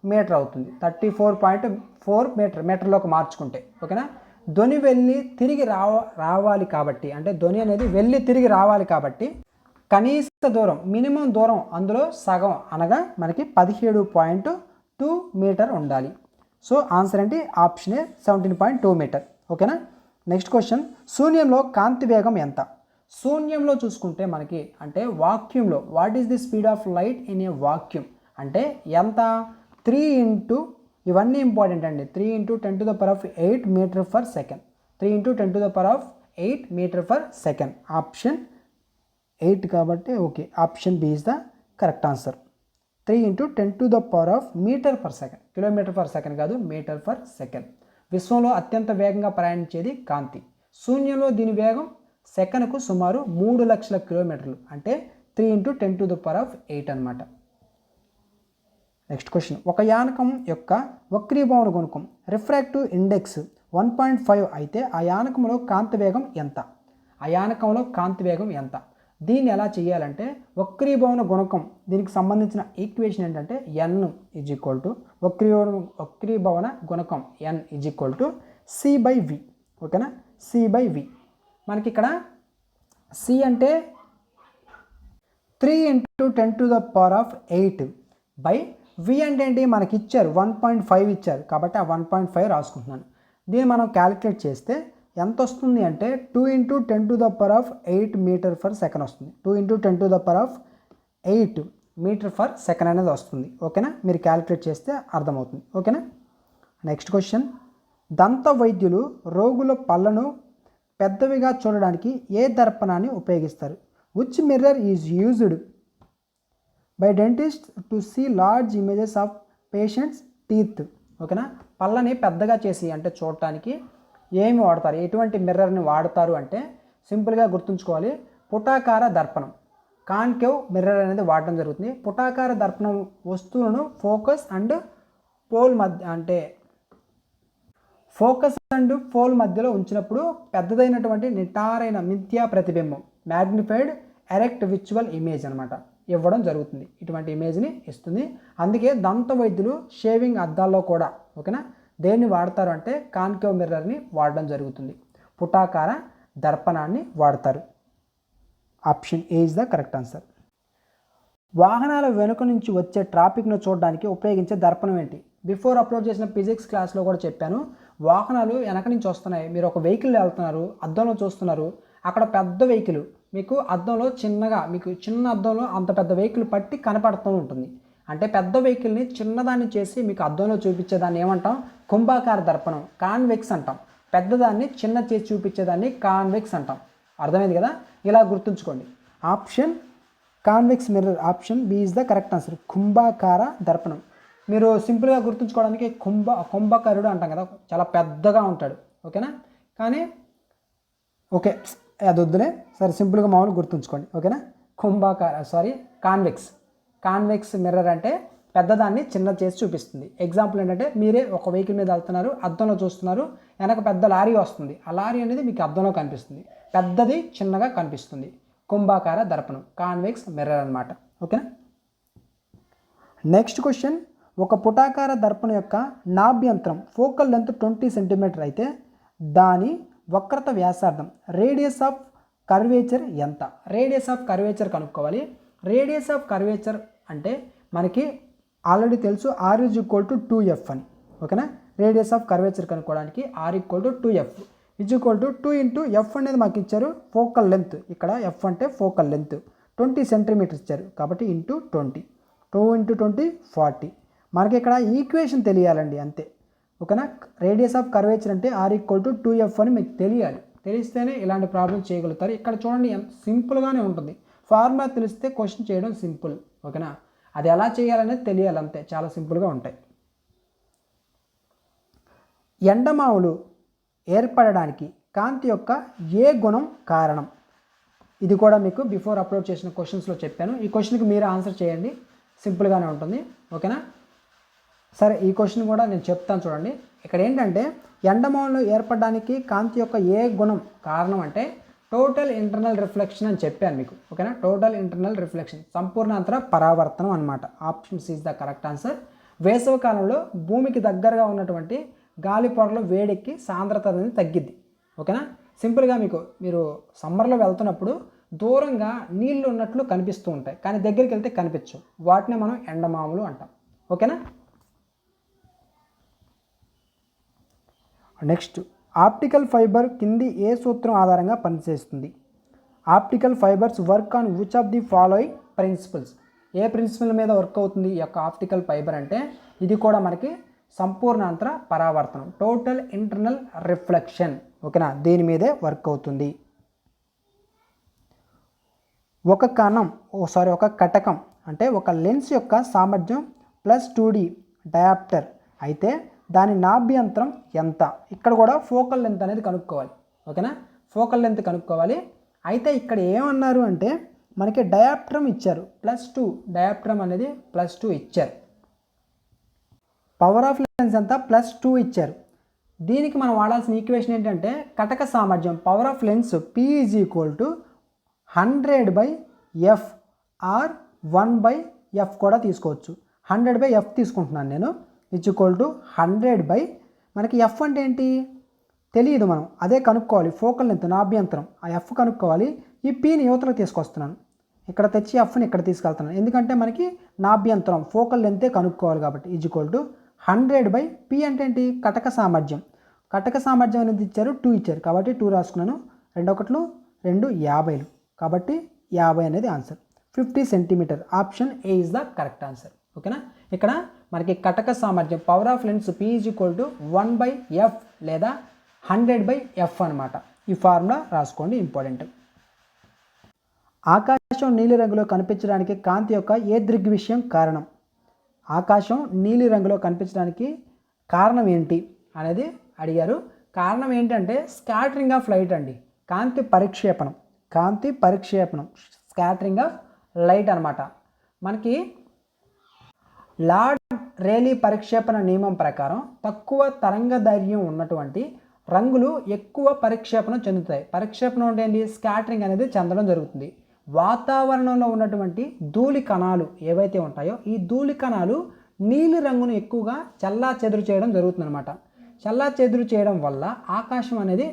S1: మీటర్ అవుతుంది. 34.4 మీటర్లోకి మార్చుకుంటే. ఓకేనా? ధ్వని వెళ్ళి తిరిగి రావాలి కాబట్టి, అంటే ధ్వని అనేది వెళ్ళి తిరిగి రావాలి కాబట్టి కనీస దూరం, మినిమం దూరం అందులో సగం అనగా మనకి 17.2 మీటర్ ఉండాలి. సో ఆన్సర్ ఏంటి? Option A 17.2 meter. ఓకేనా? నెక్స్ట్ క్వశ్చన్, శూన్యంలో కాంతి వేగం ఎంత? శూన్యంలో చూసుకుంటే మనకి అంటే వాక్యూమ్లో what is the speed of light in a vacuum అంటే ఎంత? 3 ఇంటూ, ఇవన్నీ ఇంపార్టెంట్ అండి, 3 into 10⁸ meter per second. 3 into 10⁸ meter per second. Option 8 కాబట్టి okay, option B is the correct answer. 3 into 10⁻⁻ meter per second. Kilometer per second కాదు, metre per second. విశ్వంలో అత్యంత వేగంగా ప్రయాణించేది కాంతి. శూన్యంలో దీని వేగం సెకనుకు సుమారు 3 లక్షల కిలోమీటర్లు, అంటే 3 ఇంటూ 10⁸ అనమాట. నెక్స్ట్ క్వశ్చన్, ఒక యానకం యొక్క వక్రీభవన గుణకం రిఫ్రాక్టివ్ ఇండెక్స్ 1.5 అయితే ఆ యానకంలో కాంతి వేగం ఎంత? ఆ యానకంలో కాంతి వేగం ఎంత? దీన్ని ఎలా చేయాలంటే వక్రీభవన గుణకం, దీనికి సంబంధించిన ఈక్వేషన్ ఏంటంటే n ఈజ్ ఈక్వల్ టు వక్రీభవన గుణకం n is equal to c/v. ఓకేనా? c/v. మనకి ఇక్కడ c అంటే 3 ఇంటూ 10⁸ బై v అంటే ఏంటి? మనకి ఇచ్చారు 1.5 ఇచ్చారు కాబట్టి ఆ 1.5 రాసుకుంటున్నాను. దీన్ని మనం క్యాలిక్యులేట్ చేస్తే ఎంత వస్తుంది అంటే 2 ఇంటూ 10⁸ మీటర్ పర్ సెకండ్ వస్తుంది. 2 ఇంటూ 10⁸ మీటర్ పర్ సెకండ్ అనేది వస్తుంది. ఓకేనా? మీరు క్యాలిక్యులేట్ చేస్తే అర్థమవుతుంది. ఓకేనా? నెక్స్ట్ క్వశ్చన్, దంత వైద్యులు రోగుల పళ్ళను పెద్దవిగా చూడడానికి ఏ దర్పణాన్ని ఉపయోగిస్తారు? Which mirror is used by dentist to see large images of patients teeth? ఓకేనా? పళ్ళని పెద్దగా చేసి అంటే చూడటానికి ఏమి వాడతారు? ఎటువంటి మిర్రర్ని వాడతారు అంటే సింపుల్గా గుర్తుంచుకోవాలి, పుటాకార దర్పణం, కాన్కేవ్ మిర్రర్ అనేది వాడటం జరుగుతుంది. పుటాకార దర్పణం వస్తువులను ఫోకస్ అండ్ పోల్ మధ్య అంటే ఫోకస్ అండ్ పోల్ మధ్యలో ఉంచినప్పుడు పెద్దదైనటువంటి నిటారైన మిథ్యా ప్రతిబింబం, మ్యాగ్నిఫైడ్ ఎరెక్ట్ విజువల్ ఇమేజ్ అనమాట ఇవ్వడం జరుగుతుంది. ఇటువంటి ఇమేజ్ని ఇస్తుంది. అందుకే దంత వైద్యులు షేవింగ్ అద్దాల్లో కూడా ఓకేనా దేన్ని వాడతారు అంటే కాన్కేవ్ మిర్రర్ని వాడడం జరుగుతుంది. పుటాకార దర్పణాన్ని వాడతారు. Option A is the correct answer. వాహనాల వెనుక నుంచి వచ్చే ట్రాఫిక్ను చూడడానికి ఉపయోగించే దర్పణం ఏంటి? బిఫోర్ అప్లోడ్ చేసిన ఫిజిక్స్ క్లాస్లో కూడా చెప్పాను. వాహనాలు వెనక నుంచి వస్తున్నాయి, మీరు ఒక వెహికల్ వెళ్తున్నారు, అద్దంలో చూస్తున్నారు, అక్కడ పెద్ద వెహికల్ మీకు అద్దంలో చిన్నగా, మీకు చిన్న అద్దంలో అంత పెద్ద వెహికల్ పట్టి కనపడుతూ ఉంటుంది. అంటే పెద్ద వెహికల్ని చిన్నదాన్ని చేసి మీకు అద్దంలో చూపించేదాన్ని ఏమంటాం? కుంభాకార దర్పణం, కాన్వెక్స్ అంటాం. పెద్దదాన్ని చిన్న చేసి చూపించేదాన్ని కాన్వెక్స్ అంటాం. అర్థమైంది కదా? ఇలా గుర్తుంచుకోండి. Option convex mirror, option B is the correct answer. కుంభాకార దర్పణం మీరు సింపుల్గా గుర్తుంచుకోవడానికి కుంభకరుడు అంటాం కదా, చాలా పెద్దగా ఉంటాడు. ఓకేనా? కానీ ఓకే అది వద్దులే, సరే సింపుల్గా మామూలు గుర్తుంచుకోండి. ఓకేనా? కాన్వెక్స్ మిర్రర్ అంటే పెద్దదాన్ని చిన్న చేసి చూపిస్తుంది. ఎగ్జాంపుల్ ఏంటంటే మీరే ఒక వెహికల్ మీద వెళ్తున్నారు, అద్దంలో చూస్తున్నారు, వెనక పెద్ద లారీ వస్తుంది, ఆ లారీ అనేది మీకు అద్దంలో కనిపిస్తుంది, పెద్దది చిన్నగా కనిపిస్తుంది. కుంభాకార దర్పణం, కాన్వెక్స్ మిర్రర్ అనమాట. ఓకేనా? నెక్స్ట్ క్వశ్చన్, ఒక పుటాకార దర్పణం యొక్క నాభ్యంతరం ఫోకల్ లెంత్ 20 సెంటీమీటర్ అయితే దాని వక్రత వ్యాసార్థం రేడియస్ ఆఫ్ కర్వేచర్ ఎంత? రేడియస్ ఆఫ్ కర్వేచర్ కనుక్కోవాలి. రేడియస్ ఆఫ్ కర్వేచర్ అంటే మనకి ఆల్రెడీ తెలుసు, are is equal to 2f అని. ఓకేనా? రేడియస్ ఆఫ్ కర్వేచర్ కనుక్కోవడానికి R equal to 2f is equal to 2 into F అనేది మాకు ఇచ్చారు ఫోకల్ లెంత్, ఇక్కడ ఎఫ్ అంటే ఫోకల్ లెంత్ 20 సెంటీమీటర్ ఇచ్చారు కాబట్టి ఇంటూ 20, 2 ఇంటూ 20 40. మనకి ఇక్కడ ఈక్వేషన్ తెలియాలండి అంతే. ఓకేనా? రేడియస్ ఆఫ్ కర్వేచర్ అంటే ఆర్ ఈక్వల్ టు 2f అని మీకు తెలియాలి. తెలిస్తేనే ఇలాంటి ప్రాబ్లమ్ చేయగలుగుతారు. ఇక్కడ చూడండి ఎంత సింపుల్గానే ఉంటుంది. ఫార్ములా తెలిస్తే క్వశ్చన్ చేయడం సింపుల్. ఓకేనా, అది ఎలా చేయాలనేది తెలియాలి అంతే, చాలా సింపుల్గా ఉంటాయి. ఎండమావులు ఏర్పడడానికి కాంతి యొక్క ఏ గుణం కారణం? ఇది కూడా మీకు బిఫోర్ అప్లోడ్ చేసిన క్వశ్చన్స్లో చెప్పాను. ఈ క్వశ్చన్కి మీరు ఆన్సర్ చేయండి, సింపుల్గానే ఉంటుంది. ఓకేనా, సరే ఈ క్వశ్చన్ కూడా నేను చెప్తాను చూడండి. ఇక్కడ ఏంటంటే ఎండమావులు ఏర్పడడానికి కాంతి యొక్క ఏ గుణం కారణం అంటే టోటల్ ఇంటర్నల్ రిఫ్లెక్షన్ అని చెప్పాను మీకు. ఓకేనా, టోటల్ ఇంటర్నల్ రిఫ్లెక్షన్, సంపూర్ణాంతర పరావర్తనం అనమాట. Option C is the correct answer. వేసవి కాలంలో భూమికి దగ్గరగా ఉన్నటువంటి గాలి పొరలో వేడెక్కి సాంద్రత అనేది తగ్గిద్ది. ఓకేనా, సింపుల్గా మీరు సమ్మర్లో వెళ్తున్నప్పుడు దూరంగా నీళ్లు ఉన్నట్లు కనిపిస్తూ ఉంటాయి, కానీ దగ్గరికి వెళ్తే కనిపించవు. వాటిని మనం ఎండమావులు అంటాం. ఓకేనా, నెక్స్ట్ ఆప్టికల్ ఫైబర్ కింది ఏ సూత్రం ఆధారంగా పనిచేస్తుంది? Optical fibres work on which of the following principles? ఏ ప్రిన్సిపల్ మీద వర్క్ అవుతుంది ఈ యొక్క ఆప్టికల్ ఫైబర్ అంటే? ఇది కూడా మనకి సంపూర్ణాంతర పరావర్తనం, టోటల్ ఇంటర్నల్ రిఫ్లెక్షన్. ఓకేనా, దీని మీదే వర్క్ అవుతుంది. ఒక కటకం అంటే ఒక లెన్స్ యొక్క సామర్థ్యం +2D డయాప్టర్ అయితే దాని నాభ్యంతరం ఎంత? ఇక్కడ కూడా ఫోకల్ లెంత్ అనేది కనుక్కోవాలి. ఓకేనా, ఫోకల్ లెంత్ కనుక్కోవాలి. అయితే ఇక్కడ ఏమన్నారు అంటే మనకి డయాప్ట్రమ్ ఇచ్చారు, +2 డయాప్ట్రమ్ అనేది +2 ఇచ్చారు. పవర్ ఆఫ్ లెన్స్ అంతా +2 ఇచ్చారు. దీనికి మనం వాడాల్సిన ఈక్వేషన్ ఏంటంటే కటక సామర్థ్యం, power of lens P = 100/f or 1/f కూడా తీసుకోవచ్చు. 100/f తీసుకుంటున్నాను నేను, =100 మనకి f అంటే ఏంటి తెలియదు, మనం అదే కనుక్కోవాలి. ఫోకల్ లెంత్ నాభ్యంతరం, ఆ f కనుక్కోవాలి. ఈ pని యువతలకు తీసుకొస్తున్నాను, ఇక్కడ తెచ్చి fని ఇక్కడ తీసుకెళ్తున్నాను, ఎందుకంటే మనకి నాభ్యంతరం ఫోకల్ లెంతే కనుక్కోవాలి కాబట్టి. =100/p అంటే ఏంటి? కటక సామర్థ్యం. కటక సామర్థ్యం అనేది ఇచ్చారు, 2 ఇచ్చారు కాబట్టి 2 రాసుకున్నాను. 2 1 2 50 కాబట్టి 50 అనేది answer. 50 centimetre. Option A is the correct answer. ఓకేనా, ఇక్కడ మనకి కటక సామర్థ్యం power of lens P = 1/f లేదా 100/f అనమాట. ఈ ఫార్ములా రాసుకోండి, ఇంపార్టెంట్. ఆకాశం నీలి రంగులో కనిపించడానికి కాంతి యొక్క ఏ దృగ్విషయం కారణం? ఆకాశం నీలి రంగులో కనిపించడానికి కారణం ఏంటి అనేది అడిగారు. కారణం ఏంటంటే స్కాటరింగ్ ఆఫ్ లైట్ అండి, కాంతి పరిక్షేపణం, స్కాటరింగ్ ఆఫ్ లైట్ అనమాట. మనకి లార్డ్ రేలీ పరిక్షేపణ నియమం ప్రకారం తక్కువ తరంగదైర్ఘ్యం ఉన్నటువంటి రంగులు ఎక్కువ పరిక్షేపణం చెందుతాయి. పరిక్షేపణం అంటే ఏంటి? స్కాటరింగ్ అనేది చెందడం జరుగుతుంది. వాతావరణంలో ఉన్నటువంటి ధూళి కణాలు ఏవైతే ఉంటాయో ఈ ధూళి కణాలు నీలి రంగును ఎక్కువగా చెల్లాచెదురు చేయడం జరుగుతుంది అనమాట. చెల్లాచెదురు చేయడం వల్ల ఆకాశం అనేది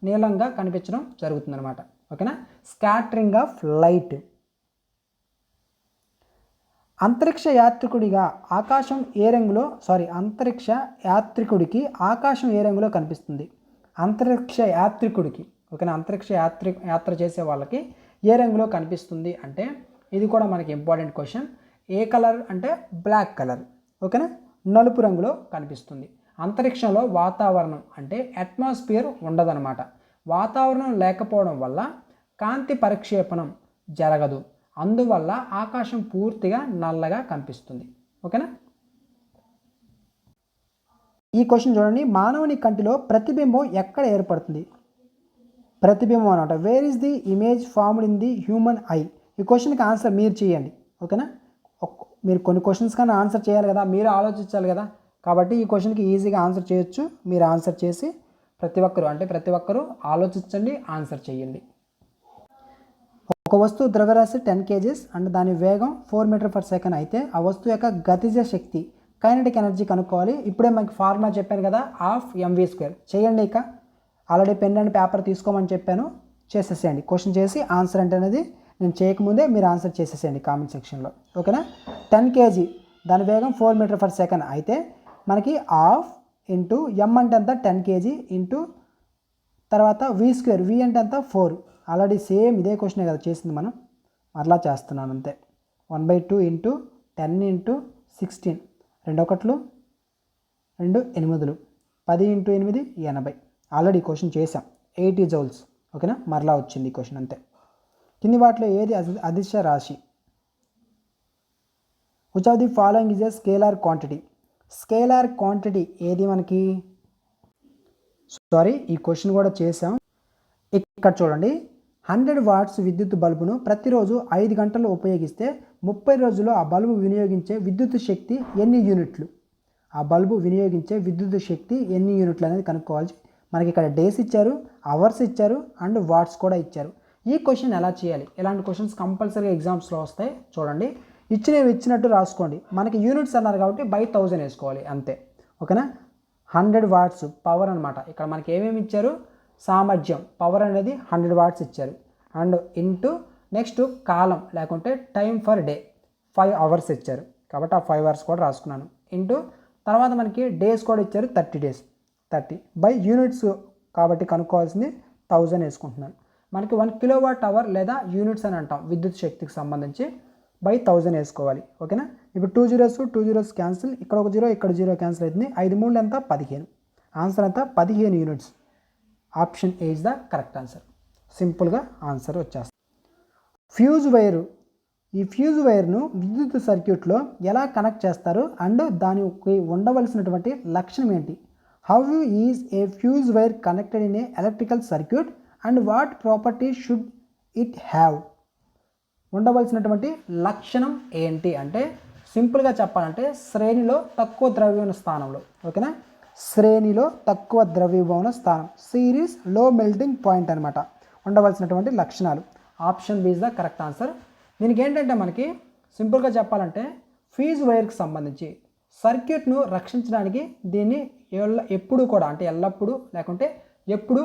S1: నీలంగా కనిపించడం జరుగుతుంది అనమాట. ఓకేనా, స్కాటరింగ్ ఆఫ్ లైట్. అంతరిక్ష యాత్రికుడికి ఆకాశం ఏ రంగులో కనిపిస్తుంది? అంతరిక్ష యాత్రికుడికి, ఓకేనా, అంతరిక్ష యాత్ర చేసే వాళ్ళకి ఏ రంగులో కనిపిస్తుంది అంటే ఇది కూడా మనకి ఇంపార్టెంట్ క్వశ్చన్. ఏ కలర్ అంటే బ్లాక్ కలర్. ఓకేనా, నలుపు రంగులో కనిపిస్తుంది. అంతరిక్షంలో వాతావరణం అంటే అట్మాస్ఫియర్ ఉండదన్నమాట. వాతావరణం లేకపోవడం వల్ల కాంతి పరిక్షేపణం జరగదు, అందువల్ల ఆకాశం పూర్తిగా నల్లగా కనిపిస్తుంది. ఓకేనా, ఈ క్వశ్చన్ చూడండి. మానవుని కంటిలో ప్రతిబింబం ఎక్కడ ఏర్పడుతుంది? ప్రతిబింబం అనమాట. Where is the image formed in the human I? ఈ క్వశ్చన్కి ఆన్సర్ మీరు చేయండి. ఓకేనా, మీరు కొన్ని క్వశ్చన్స్ కన్నా ఆన్సర్ చేయాలి కదా, మీరు ఆలోచించాలి కదా, కాబట్టి ఈ క్వశ్చన్కి ఈజీగా ఆన్సర్ చేయొచ్చు. మీరు ఆన్సర్ చేసి ప్రతి ఒక్కరూ ఆలోచించండి, ఆన్సర్ చేయండి. ఒక వస్తువు ద్రవ్యరాశి 10 kgs అండ్ దాని వేగం 4 m/s అయితే ఆ వస్తువు యొక్క గతిజ శక్తి కైనెటిక్ ఎనర్జీ కనుక్కోవాలి. ఇప్పుడే మనకి ఫార్ములా చెప్పాను కదా, ½ చేయండి. ఇక ఆల్రెడీ పెన్ అండ్ పేపర్ తీసుకోమని చెప్పాను, చేసేసేయండి. క్వశ్చన్ చేసి ఆన్సర్ అంటే అనేది నేను చేయకముందే మీరు ఆన్సర్ చేసేసేయండి కామెంట్ సెక్షన్లో. ఓకేనా, 10 kg దాని వేగం 4 m/s అయితే మనకి ½ ఇంటూ m అంటే ఎంత 10 kg ఇంటూ తర్వాత v², v అంటే ఎంత 4. ఆల్రెడీ సేమ్ ఇదే క్వశ్చనే కదా చేసింది, మనం మరలా చేస్తున్నాను అంతే. 1/2 into 10 into 16, 2 1 2 8, 10 into 8 80. Already question చేసాం. 80 జౌల్స్. ఓకేనా, మరలా వచ్చింది ఈ క్వశ్చన్ అంతే. కింది వాటిలో ఏది అదిశ రాశి? Which of the following is a scalar quantity? Scalar quantity ఏది మనకి? సారీ, ఈ క్వశ్చన్ కూడా చేసాం. ఇక్కడ చూడండి, 100 వాట్స్ విద్యుత్ బల్బును ప్రతిరోజు 5 గంటలు ఉపయోగిస్తే 30 రోజుల్లో ఆ బల్బు వినియోగించే విద్యుత్ శక్తి ఎన్ని యూనిట్లు? ఆ బల్బు వినియోగించే విద్యుత్ శక్తి ఎన్ని యూనిట్లు అనేది కనుక్కోవాలి. మనకి ఇక్కడ డేస్ ఇచ్చారు, అవర్స్ ఇచ్చారు అండ్ వాట్స్ కూడా ఇచ్చారు. ఈ క్వశ్చన్ ఎలా చేయాలి? ఇలాంటి క్వశ్చన్స్ కంపల్సరీగా ఎగ్జామ్స్లో వస్తాయి. చూడండి, ఇచ్చినట్టు రాసుకోండి. మనకి యూనిట్స్ అన్నారు కాబట్టి బై 1000 వేసుకోవాలి అంతే. ఓకేనా, 100 వాట్స్ పవర్ అనమాట. ఇక్కడ మనకి ఏమేమి ఇచ్చారు? సామర్థ్యం, పవర్ అనేది 100 వాట్స్ ఇచ్చారు. అండ్ ఇంటూ నెక్స్ట్ కాలం లేకుంటే టైం ఫర్ డే 5 అవర్స్ ఇచ్చారు కాబట్టి ఆ 5 అవర్స్ కూడా రాసుకున్నాను. ఇంటూ తర్వాత మనకి డేస్ కూడా ఇచ్చారు, 30 డేస్. 30 బై యూనిట్స్ కాబట్టి కనుక్కోవాల్సింది 1000 వేసుకుంటున్నాను. మనకి 1 కిలోవాట్ అవర్ లేదా యూనిట్స్ అని అంటాం విద్యుత్ శక్తికి సంబంధించి. బై 1000 వేసుకోవాలి. ఓకేనా, ఇప్పుడు 2 zeros క్యాన్సిల్, ఇక్కడ ఒక 0 ఇక్కడ 0 క్యాన్సిల్ అవుతుంది. 5 3 ఎంత? 15. ఆన్సర్ ఎంత? 15 units. Option A is the correct answer. సింపుల్గా ఆన్సర్ వచ్చేస్తుంది. ఫ్యూజ్ వైరు, ఈ ఫ్యూజ్ వైర్ను విద్యుత్ సర్క్యూట్లో ఎలా కనెక్ట్ చేస్తారు అండ్ దానికి ఉండవలసినటువంటి లక్షణం ఏంటి? How is a fuse wire connected in a electrical circuit and what properties should it have? ఉండవలసినటువంటి లక్షణం ఏంటి అంటే సింపుల్గా చెప్పాలంటే శ్రేణిలో తక్కువ ద్రవ్యమైన స్థానంలో. ఓకేనా, శ్రేణిలో తక్కువ ద్రవ్యభవన స్థానం, సిరీస్ లో మెల్టింగ్ పాయింట్ అనమాట ఉండవలసినటువంటి లక్షణాలు. Option B is the correct answer. దీనికి ఏంటంటే మనకి సింపుల్గా చెప్పాలంటే ఫ్యూజ్ వైర్కి సంబంధించి సర్క్యూట్ను రక్షించడానికి దీన్ని ఎప్పుడు కూడా అంటే ఎల్లప్పుడూ లేకుంటే ఎప్పుడు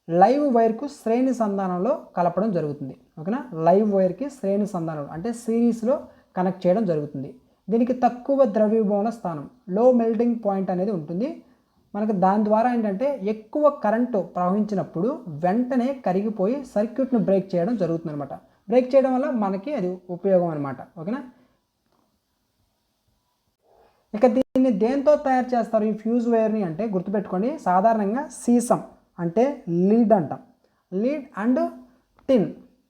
S1: లైవ్ వైర్కు శ్రేణి సంధానంలో కలపడం జరుగుతుంది. ఓకేనా, లైవ్ వైర్కి శ్రేణి సంధానంలో అంటే సిరీస్లో కనెక్ట్ చేయడం జరుగుతుంది. దీనికి తక్కువ ద్రవ్యభవన స్థానం, లో మెల్టింగ్ పాయింట్ అనేది ఉంటుంది. మనకు దాని ద్వారా ఏంటంటే ఎక్కువ కరెంటు ప్రవహించినప్పుడు వెంటనే కరిగిపోయి సర్క్యూట్ను బ్రేక్ చేయడం జరుగుతుంది అనమాట. బ్రేక్ చేయడం వల్ల మనకి అది ఉపయోగం అనమాట. ఓకేనా, ఇక దీన్ని దేంతో తయారు చేస్తారు ఈ ఫ్యూజ్ వైర్ని అంటే గుర్తుపెట్టుకోండి, సాధారణంగా సీసం అంటే లీడ్ అంటాం. లీడ్ అండ్ టిన్,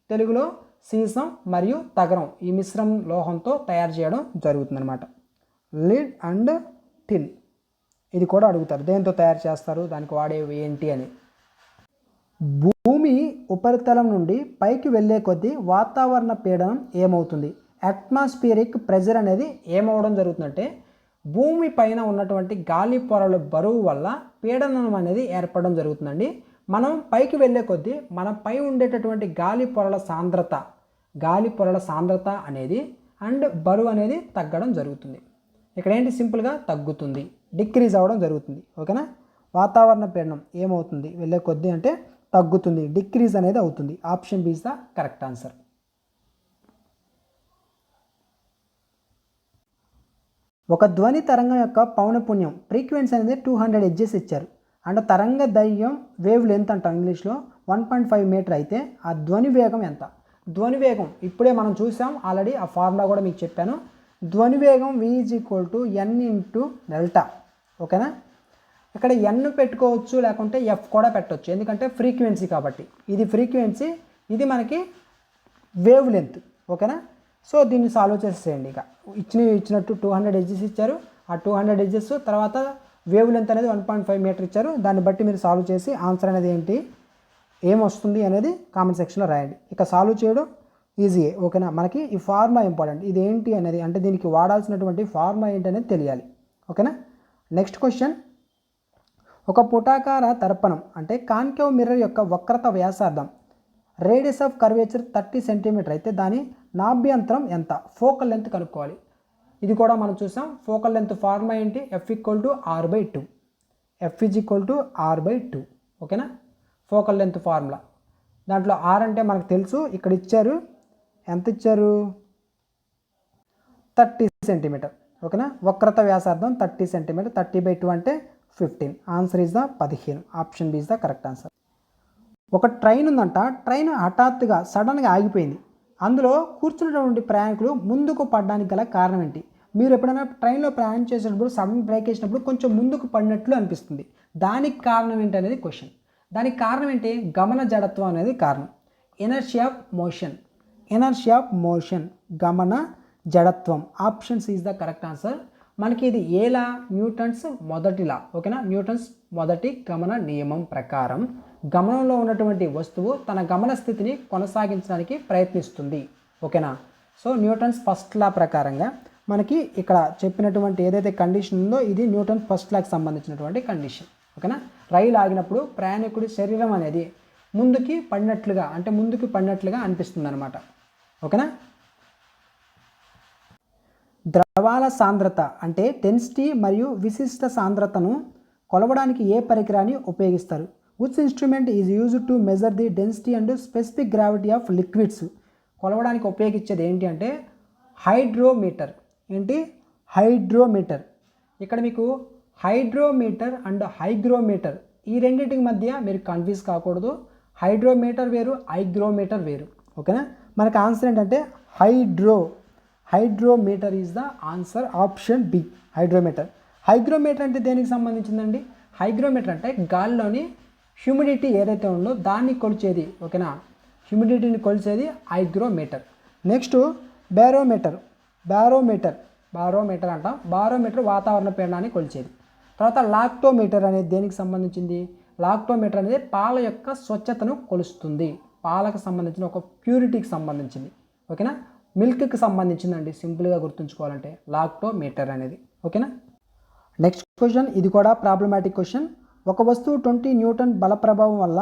S1: తెలుగులో సీసం మరియు తగరం ఈ మిశ్రమ లోహంతో తయారు చేయడం జరుగుతుంది అనమాట. లీడ్ అండ్ టిన్, ఇది కూడా అడుగుతారు దేంతో తయారు చేస్తారు, దానికి వాడేవి ఏంటి అని. భూమి ఉపరితలం నుండి పైకి వెళ్ళే కొద్దీ వాతావరణ పీడనం ఏమవుతుంది? అట్మాస్ఫియరిక్ ప్రెజర్ అనేది ఏమవడం జరుగుతుందంటే భూమి పైన ఉన్నటువంటి గాలి పొరల బరువు వల్ల పీడనం అనేది ఏర్పడడం జరుగుతుందండి. మనం పైకి వెళ్ళే కొద్దీ మన పై ఉండేటటువంటి గాలి పొరల సాంద్రత అనేది అండ్ బరువు అనేది తగ్గడం జరుగుతుంది. ఇక్కడ ఏంటి సింపుల్గా తగ్గుతుంది, డిక్రీజ్ అవ్వడం జరుగుతుంది. ఓకేనా, వాతావరణ పీడనం ఏమవుతుంది వెళ్ళే కొద్దీ అంటే తగ్గుతుంది, డిక్రీజ్ అనేది అవుతుంది. Option B is the correct answer. ఒక ధ్వని తరంగం యొక్క పౌనపున్యం ఫ్రీక్వెన్సీ అనేది 200 హెర్ట్జ్ ఇచ్చారు. అంటే తరంగ దైర్ఘ్యం వేవ్ లెంత్ అంటాం ఇంగ్లీష్లో 1.5 మీటర్ అయితే ఆ ధ్వని వేగం ఎంత? ధ్వని వేగం ఇప్పుడే మనం చూసాం ఆల్రెడీ, ఆ ఫార్ములా కూడా మీకు చెప్పాను. ధ్వని వేగం v = n × δ. ఓకేనా, ఇక్కడ n పెట్టుకోవచ్చు లేకుంటే f కూడా పెట్టవచ్చు, ఎందుకంటే ఫ్రీక్వెన్సీ కాబట్టి. ఇది ఫ్రీక్వెన్సీ, ఇది మనకి వేవ్ లెంత్. ఓకేనా, సో దీన్ని సాల్వ్ చేసేయండి. ఇక ఇచ్చినట్టు 200 హెర్ట్జ్ ఇచ్చారు, ఆ 200 హెర్ట్జ్ తర్వాత వేవ్ లెంత్ అనేది 1.5 మీటర్ ఇచ్చారు. దాన్ని బట్టి మీరు సాల్వ్ చేసి ఆన్సర్ అనేది ఏంటి ఏమొస్తుంది అనేది కామెంట్ సెక్షన్లో రాయండి. ఇక సాల్వ్ చేయడం ఈజీయే. ఓకేనా, మనకి ఈ ఫార్ములా ఇంపార్టెంట్, ఇది ఏంటి అనేది అంటే దీనికి వాడాల్సినటువంటి ఫార్ములా ఏంటి అనేది తెలియాలి. ఓకేనా, నెక్స్ట్ క్వశ్చన్. ఒక పుటాకార దర్పణం అంటే కాన్కేవ్ మిర్రర్ యొక్క వక్రత వ్యాసార్థం రేడియస్ ఆఫ్ కర్వేచర్ 30 సెంటీమీటర్ అయితే దాని నాభ్యంతరం ఎంత? ఫోకల్ లెంత్ కనుక్కోవాలి. ఇది కూడా మనం చూసాం. ఫోకల్ లెంత్ ఫార్ములా ఏంటి? F = R/2. F = R/2. ఓకేనా, ఫోకల్ లెంత్ ఫార్ములా. దాంట్లో R అంటే మనకు తెలుసు, ఇక్కడ ఇచ్చారు ఎంత ఇచ్చారు? 30 సెంటీమీటర్. ఓకేనా, వక్రత వ్యాసార్థం 30 సెంటీమీటర్. 30/2 అంటే 15. Answer is the 15. Option B is the correct answer. ఒక ట్రైన్ ఉందంట, ట్రైన్ హఠాత్తుగా సడన్గా ఆగిపోయింది. అందులో కూర్చున్నటువంటి ప్రయాణికులు ముందుకు పడడానికి గల కారణం ఏంటి? మీరు ఎప్పుడైనా ట్రైన్లో ప్రయాణం చేసేటప్పుడు సడన్ బ్రేక్ వేసినప్పుడు కొంచెం ముందుకు పడినట్లు అనిపిస్తుంది. దానికి కారణం ఏంటి అనేది క్వశ్చన్. దానికి కారణం ఏంటి? గమన జడత్వం అనేది కారణం. ఇనర్షియా ఆఫ్ మోషన్ గమన జడత్వం. Option C is the correct answer. మనకి ఇది ఏలా? న్యూటన్స్ మొదటి లా. ఓకేనా? న్యూటన్స్ మొదటి గమన నియమం ప్రకారం గమనంలో ఉన్నటువంటి వస్తువు తన గమన స్థితిని కొనసాగించడానికి ప్రయత్నిస్తుంది. ఓకేనా? సో న్యూటన్స్ ఫస్ట్ లా ప్రకారంగా మనకి ఇక్కడ చెప్పినటువంటి ఏదైతే కండిషన్ ఉందో ఇది న్యూటన్ ఫస్ట్ లాకి సంబంధించినటువంటి కండిషన్. ఓకేనా? రైలు ఆగినప్పుడు ప్రయాణికుడి శరీరం అనేది ముందుకు పడినట్లుగా అనిపిస్తుంది అనమాట. ఓకేనా? ద్రవాల సాంద్రత అంటే డెన్సిటీ మరియు విశిష్ట సాంద్రతను కొలవడానికి ఏ పరికరాన్ని ఉపయోగిస్తారు? Which instrument is used to measure the density and specific gravity of liquids? కొలవడానికి ఉపయోగించేది ఏంటి అంటే హైడ్రోమీటర్. హైడ్రోమీటర్. ఇక్కడ మీకు హైడ్రోమీటర్ అండ్ హైగ్రోమీటర్ ఈ రెండింటికి మధ్య మీరు కన్ఫ్యూజ్ కాకూడదు. హైడ్రోమీటర్ వేరు, హైగ్రోమీటర్ వేరు. ఓకేనా? మనకు ఆన్సర్ ఏంటంటే hydrometer is the answer. Option B hydrometer. Hygrometer అంటే దేనికి సంబంధించిందండి? హైగ్రోమీటర్ అంటే గాలిలోని హ్యూమిడిటీ ఏదైతే ఉందో దాన్ని కొలిచేది. ఓకేనా? హ్యూమిడిటీని కొలిచేది హైగ్రోమీటర్. నెక్స్ట్ బారోమీటర్ అంటాం. బారోమీటర్ వాతావరణ పీడనాన్ని కొలిచేది. తర్వాత లాక్టోమీటర్ అనేది దేనికి సంబంధించింది? లాక్టోమీటర్ అనేది పాల యొక్క స్వచ్ఛతను కొలుస్తుంది. పాలకు సంబంధించిన ఒక ప్యూరిటీకి సంబంధించింది. ఓకేనా? మిల్క్కి సంబంధించిందండి. సింపుల్గా గుర్తుంచుకోవాలంటే లాక్టోమీటర్ అనేది. ఓకేనా? నెక్స్ట్ క్వశ్చన్, ఇది కూడా ప్రాబ్లమాటిక్ క్వశ్చన్. ఒక వస్తువు 20 న్యూటన్ బల ప్రభావం వల్ల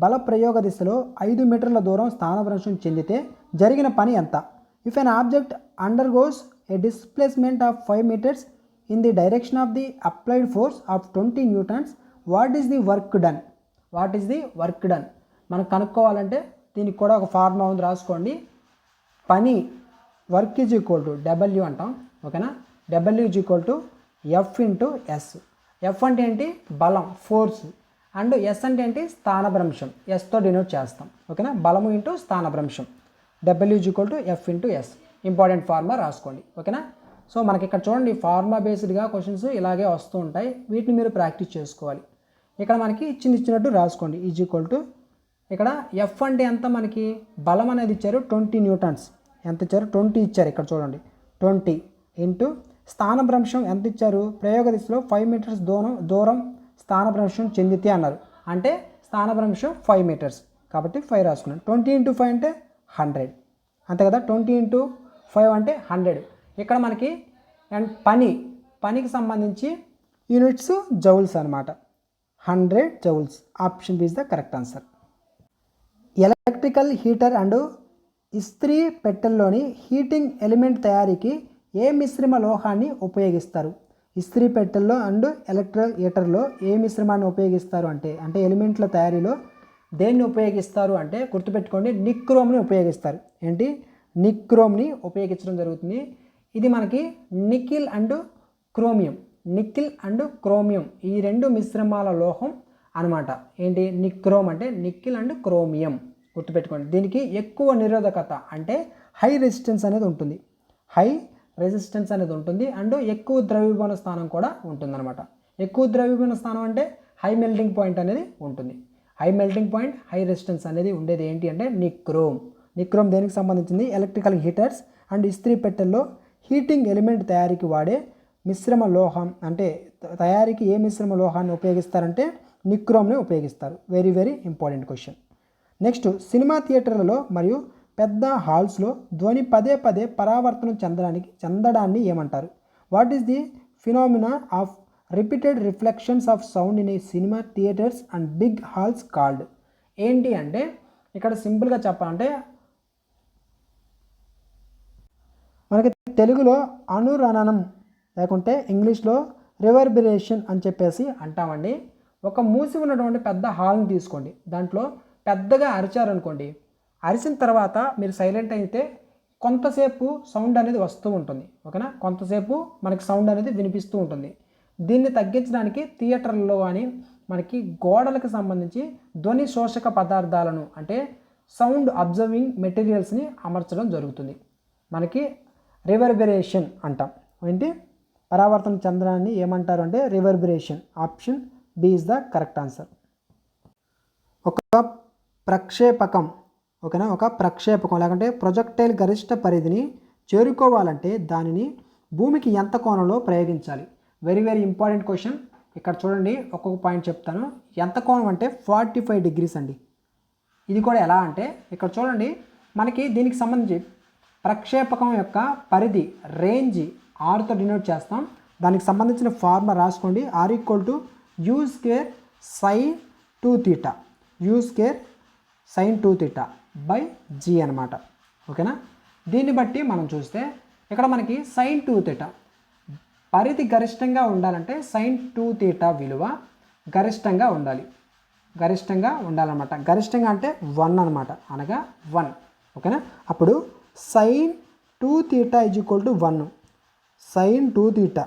S1: బల ప్రయోగ దిశలో 5 మీటర్ల దూరం స్థానభ్రంశం చెందితే జరిగిన పని ఎంత? If an object undergoes A displacement of 5 meters in the direction of the applied force of 20 newtons, what is the work done? మనం కనుక్కోవాలంటే దీనికి కూడా ఒక ఫార్ములా ఉంది, రాసుకోండి. పని work is equal to W అంటాం. ఓకేనా? W is equal to F into S. F అంటే ఏంటి? బలం, ఫోర్స్. అండ్ ఎస్ అంటే ఏంటి? స్థానభ్రంశం. ఎస్తో డినోట్ చేస్తాం. ఓకేనా? బలము ఇంటూ స్థానభ్రంశం. W is equal to F into S. Important formula రాసుకోండి. ఓకేనా? సో మనకి ఇక్కడ చూడండి, ఫార్ములా బేస్డ్గా క్వశ్చన్స్ ఇలాగే వస్తూ ఉంటాయి. వీటిని మీరు ప్రాక్టీస్ చేసుకోవాలి. ఇక్కడ మనకి ఇచ్చినట్టు రాసుకోండి. ఈజ్ ఈక్వల్ టు ఇక్కడ ఎఫ్ అంటే ఎంత? మనకి బలం అనేది ఇచ్చారు 20 న్యూటన్స్. ఎంత ఇచ్చారు? 20 ఇచ్చారు. ఇక్కడ చూడండి 20 ఇంటూ స్థానభ్రంశం ఎంత ఇచ్చారు? ప్రయోగ దిశలో 5 meters దూరం స్థానభ్రంశం చెందితే అన్నారు. అంటే స్థానభ్రంశం 5 meters కాబట్టి 5 రాసుకున్నాను. 20 into 5 అంటే 100. అంతే కదా? 20 into 5 అంటే 100. ఇక్కడ మనకి అండ్ పనికి సంబంధించి యూనిట్స్ జౌల్స్ అనమాట. 100 joules. Option B is the correct answer. Electrical heater and ఇస్త్రీ పెట్టెల్లోని హీటింగ్ ఎలిమెంట్ తయారీకి ఏ మిశ్రమ లోహాన్ని ఉపయోగిస్తారు? ఇస్త్రీ పెట్టెల్లో అండ్ ఎలక్ట్రికల్ హీటర్లో ఏ మిశ్రమాన్ని ఉపయోగిస్తారు అంటే ఎలిమెంట్ల తయారీలో దేన్ని ఉపయోగిస్తారు అంటే గుర్తుపెట్టుకోండి, నిక్రోమ్ని ఉపయోగిస్తారు. ఏంటి? నిక్రోమ్ని ఉపయోగించడం జరుగుతుంది. ఇది మనకి నికిల్ అండ్ క్రోమియం ఈ రెండు మిశ్రమాల లోహం అనమాట. ఏంటి? నిక్రోమ్ అంటే నికిల్ అండ్ క్రోమియం. గుర్తుపెట్టుకోండి. దీనికి ఎక్కువ నిరోధకత అంటే హై రెసిస్టెన్స్ అనేది ఉంటుంది. అండ్ ఎక్కువ ద్రవీభవన స్థానం కూడా ఉంటుందన్నమాట. ఎక్కువ ద్రవీభవన స్థానం అంటే హై మెల్టింగ్ పాయింట్ అనేది ఉంటుంది. High melting point, high resistance అనేది ఉండేది ఏంటి అంటే నిక్రోమ్. దేనికి సంబంధించింది? ఎలక్ట్రికల్ హీటర్స్ అండ్ ఇస్త్రీ పెట్టెల్లో హీటింగ్ ఎలిమెంట్ తయారీకి వాడే మిశ్రమ లోహం అంటే తయారీకి ఏ మిశ్రమ లోహాన్ని ఉపయోగిస్తారంటే నిక్రోమ్ని ఉపయోగిస్తారు. Very very important question. Next, cinema థియేటర్లలో మరియు పెద్ద హాల్స్లో ధ్వని పదే పరావర్తనం చెందడాన్ని ఏమంటారు? What is the phenomena of repeated reflections of sound in a cinema theatres and big halls called? ఏంటి అంటే ఇక్కడ సింపుల్గా చెప్పాలంటే మనకి తెలుగులో అనురణనం లేకుంటే ఇంగ్లీష్లో రివర్బరేషన్ అని చెప్పేసి అంటామండి. ఒక మూసి ఉన్నటువంటి పెద్ద హాల్ని తీసుకోండి. దాంట్లో పెద్దగా అరిచారనుకోండి, అరిచిన తర్వాత మీరు సైలెంట్ అయితే కొంతసేపు సౌండ్ అనేది వస్తూ ఉంటుంది. ఓకేనా? కొంతసేపు మనకి సౌండ్ అనేది వినిపిస్తూ ఉంటుంది. దీన్ని తగ్గించడానికి థియేటర్లలో కానీ మనకి గోడలకు సంబంధించి ధ్వని శోషక పదార్థాలను అంటే సౌండ్ అబ్జర్వింగ్ మెటీరియల్స్ని అమర్చడం జరుగుతుంది. మనకి రివర్బరేషన్ అంటాం. ఏంటి? పరావర్తన చెందడాన్ని ఏమంటారు అంటే reverberation. Option B is the correct answer. ఒక ప్రక్షేపకం ఓకేనా, ఒక ప్రక్షేపకం లేకుంటే ప్రొజెక్టైల్ గరిష్ట పరిధిని చేరుకోవాలంటే దానిని భూమికి ఎంత కోణంలో ప్రయోగించాలి? Very very important question. ఇక్కడ చూడండి ఒక్కొక్క పాయింట్ చెప్తాను. ఎంత కోణం అంటే 45 డిగ్రీస్ అండి. ఇది కూడా ఎలా అంటే ఇక్కడ చూడండి మనకి దీనికి సంబంధించి ప్రక్షేపకం యొక్క పరిధి రేంజ్ ఆర్తో డినోట్ చేస్తాం. దానికి సంబంధించిన ఫార్ములా రాసుకోండి. R = U² sin 2θ U² sin 2θ by G అనమాట. ఓకేనా, దీన్ని బట్టి మనం చూస్తే ఇక్కడ మనకి sin 2θ పరిధి గరిష్టంగా ఉండాలంటే sin 2θ విలువ గరిష్టంగా ఉండాలన్నమాట. గరిష్టంగా అంటే 1 అనమాట, అనగా 1. ఓకేనా, అప్పుడు sin 2θ = 1. sin 2θ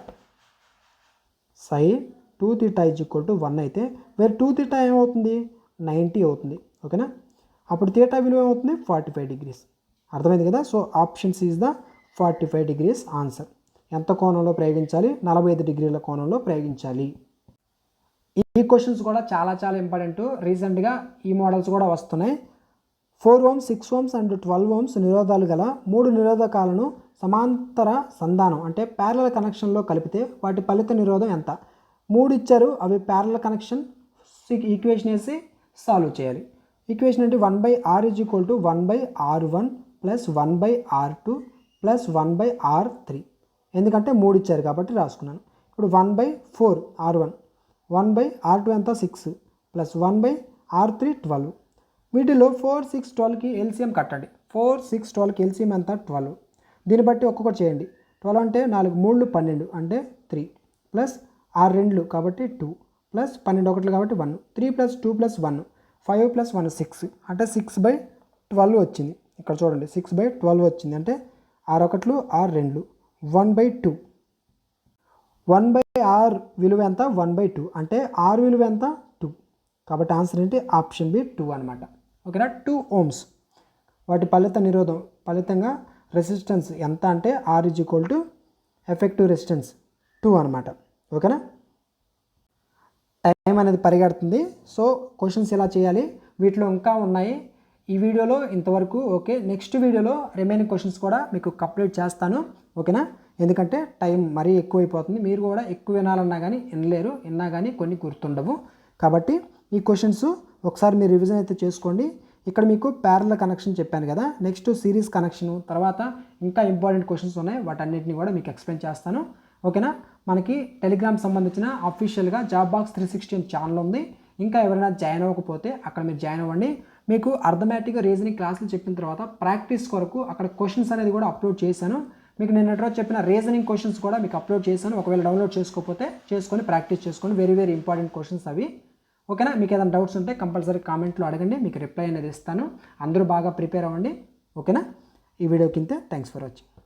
S1: = 1 అయితే వేరే 2θ ఏమవుతుంది? 90 అవుతుంది. ఓకేనా, అప్పుడు θ విలువ ఏమవుతుంది? 45 డిగ్రీస్. అర్థమైంది కదా. So option C is the 45 degrees answer. ఎంత కోణంలో ప్రయోగించాలి? 45 డిగ్రీల కోణంలో ప్రయోగించాలి. ఈ క్వశ్చన్స్ కూడా చాలా చాలా ఇంపార్టెంట్. రీసెంట్గా ఈ మోడల్స్ కూడా వస్తున్నాయి. 4 ohms 6 ohms అండ్ 12 ohms నిరోధాలు గల 3 నిరోధకాలను సమాంతర సంధానం అంటే ప్యారలల్ కనెక్షన్లో కలిపితే వాటి ఫలిత నిరోధం ఎంత? 3 ఇచ్చారు, అవి ప్యారలల్ కనెక్షన్. ఈక్వేషన్ వేసి సాల్వ్ చేయాలి. ఈక్వేషన్ అంటే 1/r = 1/r1 + 1/r2 + 1/r3. ఎందుకంటే 3 ఇచ్చారు కాబట్టి రాసుకున్నాను. ఇప్పుడు 1/4 r1 1/r2 ఎంత? 6 + 1/r3 12. వీటిలో 4, 6, 12కి ఎల్సిఎం కట్టండి. 4, 6, 12కి ఎల్సిఎం ఎంత? 12. దీన్ని బట్టి ఒక్కొక్కటి చేయండి. 12 అంటే 4 3 12 అంటే 3 ప్లస్ 6 2 కాబట్టి 2 ప్లస్ 12 1 కాబట్టి 1 3 + 2 + 1 5 + 1 6 అంటే 6/12 వచ్చింది. ఇక్కడ చూడండి 6/12 వచ్చింది అంటే 6 1 6 2 1/2. 1/r విలువ ఎంత? 1/2 అంటే r విలువ ఎంత? 2. కాబట్టి ఆన్సర్ ఏంటి? ఆప్షన్ బి 2 అనమాట. ఓకేనా, 2 ohms వాటి ఫలితంగా రెసిస్టెన్స్ ఎంత అంటే R = ఎఫెక్టివ్ రెసిస్టెన్స్ 2 అనమాట. ఓకేనా, టైం అనేది పరిగెడుతుంది. సో క్వశ్చన్స్ ఇలా చేయాలి. వీటిలో ఇంకా ఉన్నాయి. ఈ వీడియోలో ఇంతవరకు. ఓకే, నెక్స్ట్ వీడియోలో రిమైనింగ్ క్వశ్చన్స్ కూడా మీకు కంప్లీట్ చేస్తాను. ఓకేనా, ఎందుకంటే టైం మరీ ఎక్కువైపోతుంది. మీరు కూడా ఎక్కువ వినాలన్నా కానీ వినలేరు, విన్నా కానీ కొన్ని గుర్తుండవు. కాబట్టి ఈ క్వశ్చన్స్ ఒకసారి మీరు రివిజన్ అయితే చేసుకోండి. ఇక్కడ మీకు ప్యారలల్ కనెక్షన్ చెప్పాను కదా, నెక్స్ట్ సిరీస్ కనెక్షన్, తర్వాత ఇంకా ఇంపార్టెంట్ క్వశ్చన్స్ ఉన్నాయి. వాటన్నిటిని కూడా మీకు ఎక్స్ప్లెయిన్ చేస్తాను. ఓకేనా, మనకి టెలిగ్రామ్ సంబంధించిన అఫీషియల్గా జాబ్ బాక్స్ 360 ఛానల్ ఉంది. ఇంకా ఎవరైనా జాయిన్ అవ్వకపోతే అక్కడ మీరు జాయిన్ అవ్వండి. మీకు అర్థమెటిక్ రీజనింగ్ క్లాసులు చెప్పిన తర్వాత ప్రాక్టీస్ కొరకు అక్కడ క్వశ్చన్స్ అనేది కూడా అప్లోడ్ చేశాను. మీకు నిన్నటి రోజు చెప్పిన రీజనింగ్ క్వశ్చన్స్ కూడా మీకు అప్లోడ్ చేశాను. ఒకవేళ డౌన్లోడ్ చేసుకోకపోతే చేసుకొని ప్రాక్టీస్ చేసుకోండి. వెరీ వెరీ ఇంపార్టెంట్ క్వశ్చన్స్ అవి. ఓకేనా, మీకు ఏదైనా డౌట్స్ ఉంటే కంపల్సరీ కామెంట్లో అడగండి, మీకు రిప్లై అనేది ఇస్తాను. అందరూ బాగా ప్రిపేర్ అవ్వండి. ఓకేనా, ఈ వీడియో కింద థ్యాంక్స్ ఫర్ వాచింగ్.